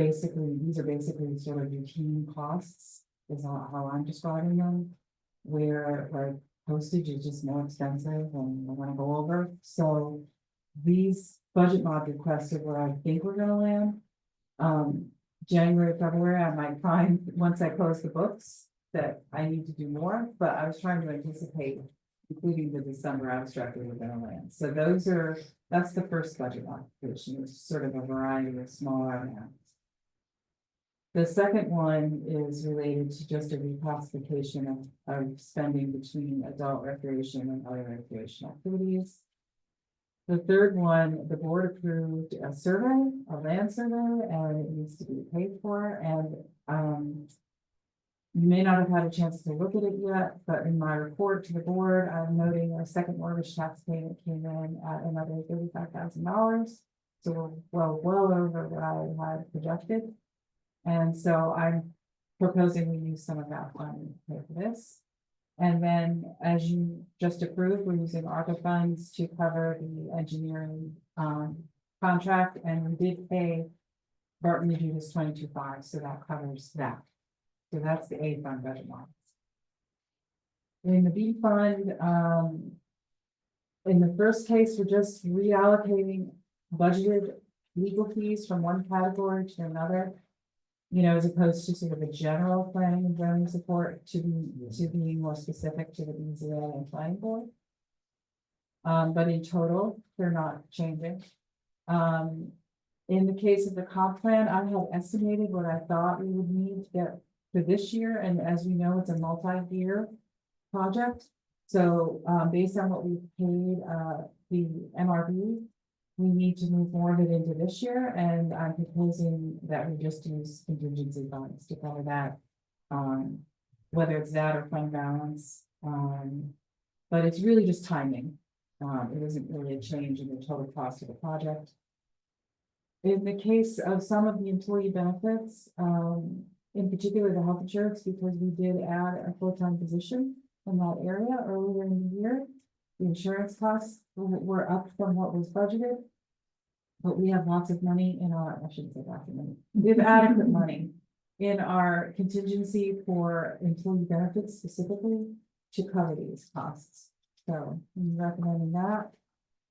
are basically sort of routine costs, is how I'm describing them. Where like postage is just more expensive and we're gonna go over. So these budget mod requests are where I think we're gonna land. January, February, I might find, once I close the books, that I need to do more, but I was trying to anticipate including the December abstract that we're gonna land. So that's the first budget modification, it's sort of a variety of smaller amounts. The second one is related to just a reclassification of spending between adult recreation and other recreation activities. The third one, the board approved a survey, a land survey, and it needs to be paid for, and you may not have had a chance to look at it yet, but in my report to the board, I'm noting a second mortgage tax payment came in at another $35,000. So we're well over what I had projected. And so I'm proposing we use some of that fund to pay for this. And then, as you just approved, we're using ARPA funds to cover the engineering contract, and we did pay Barton Hughes 22.5, so that covers that. So that's the A fund budget model. In the B fund, in the first case, we're just reallocating budgeted legal fees from one category to another. You know, as opposed to sort of a general planning and zoning support to being more specific to the BZA and planning board. But in total, they're not changing. In the case of the comp plan, I had estimated what I thought we would need to get for this year, and as we know, it's a multi-year project. So, based on what we've paid, the MRB, we need to move more of it into this year, and I'm proposing that we just use contingency funds to cover that. Whether it's that or fund balance, but it's really just timing. It isn't really a change in the total cost of the project. In the case of some of the employee benefits, in particular the health insurance, because we did add a full-time position in that area earlier in the year, the insurance costs were up from what was budgeted. But we have lots of money in our, I shouldn't say lots of money, we have adequate money in our contingency for employee benefits specifically to cover these costs. So I'm recommending that.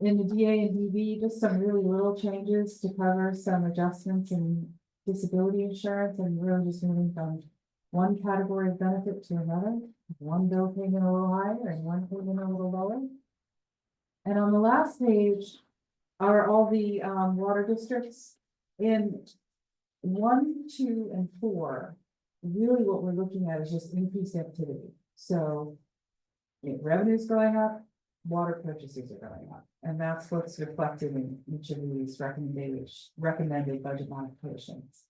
In the DA and DB, just some really little changes to cover some adjustments in disability insurance, and really just moving from one category of benefit to another. One bill came in a little higher and one came in a little lower. And on the last page are all the water districts in 1, 2, and 4. Really what we're looking at is just increased activity. So if revenue's going up, water purchases are going up. And that's what's reflected in each of these recommended budget modifications.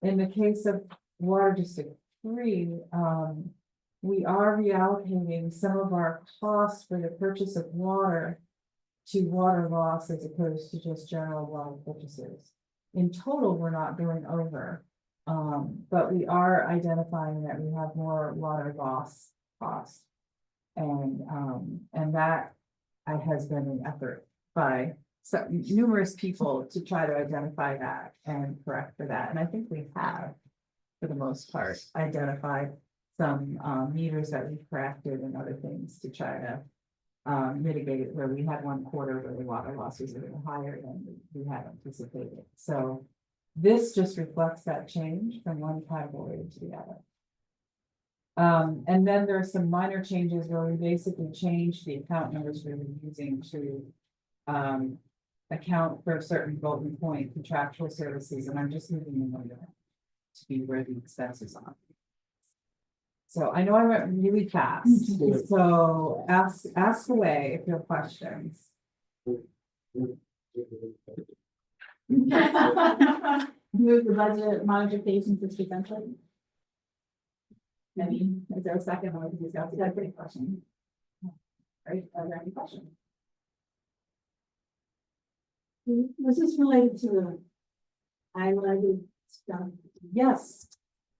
In the case of Water District 3, we are reallocating some of our costs for the purchase of water to water loss as opposed to just general water purchases. In total, we're not going over, but we are identifying that we have more water loss costs. And that has been an effort by numerous people to try to identify that and correct for that. And I think we have, for the most part, identified some meters that we've corrected and other things to try to mitigate it, where we had one quarter where the water loss was a little higher than we had anticipated. So this just reflects that change from one category to the other. And then there are some minor changes where we basically changed the account numbers we were using to account for certain Golden Point contractual services, and I'm just moving them over to be where the expenses are. So I know I went really fast, so ask away if you have questions. Move the budget modifications as presented. I mean, is there a second or is that a great question? Right, are there any questions? Was this related to the highlighted stuff? Yes,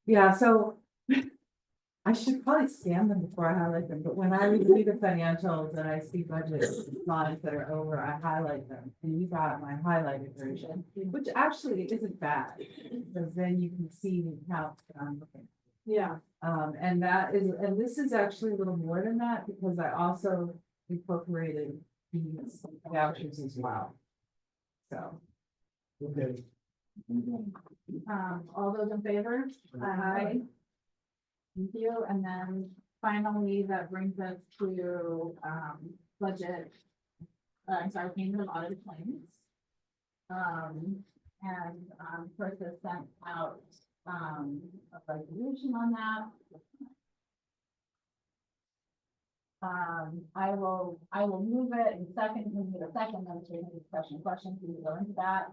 yeah, so I should probably scan them before I highlight them, but when I review the financials and I see budget lines that are over, I highlight them. And you got my highlighted version, which actually isn't bad, because then you can see the count that I'm looking. Yeah. And this is actually a little more than that, because I also incorporated these vouchers as well. So. Okay. All those in favor? Aye. Thank you, and then finally, that brings us to, budget. I'm sorry, payment of audit claims. First has sent out, a resolution on that. I will move it in second, move it a second, then we'll take discussion questions, we can go into that.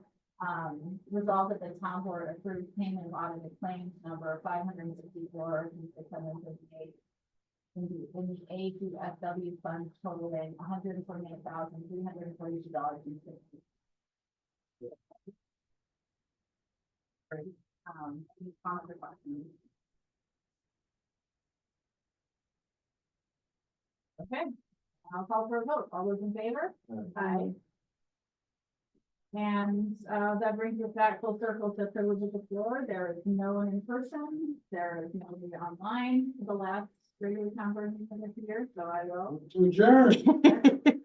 Resolved that the town board approved payment of audited claims number 564 658 in the A through SW fund totaling $148,342.60. Any comments or questions? Okay, I'll call for a vote. All those in favor? Aye. And that brings us back full circle to privilege of the floor. There is no one in person. There is nobody online. The last regular town board meeting this year, so I will. To adjourn.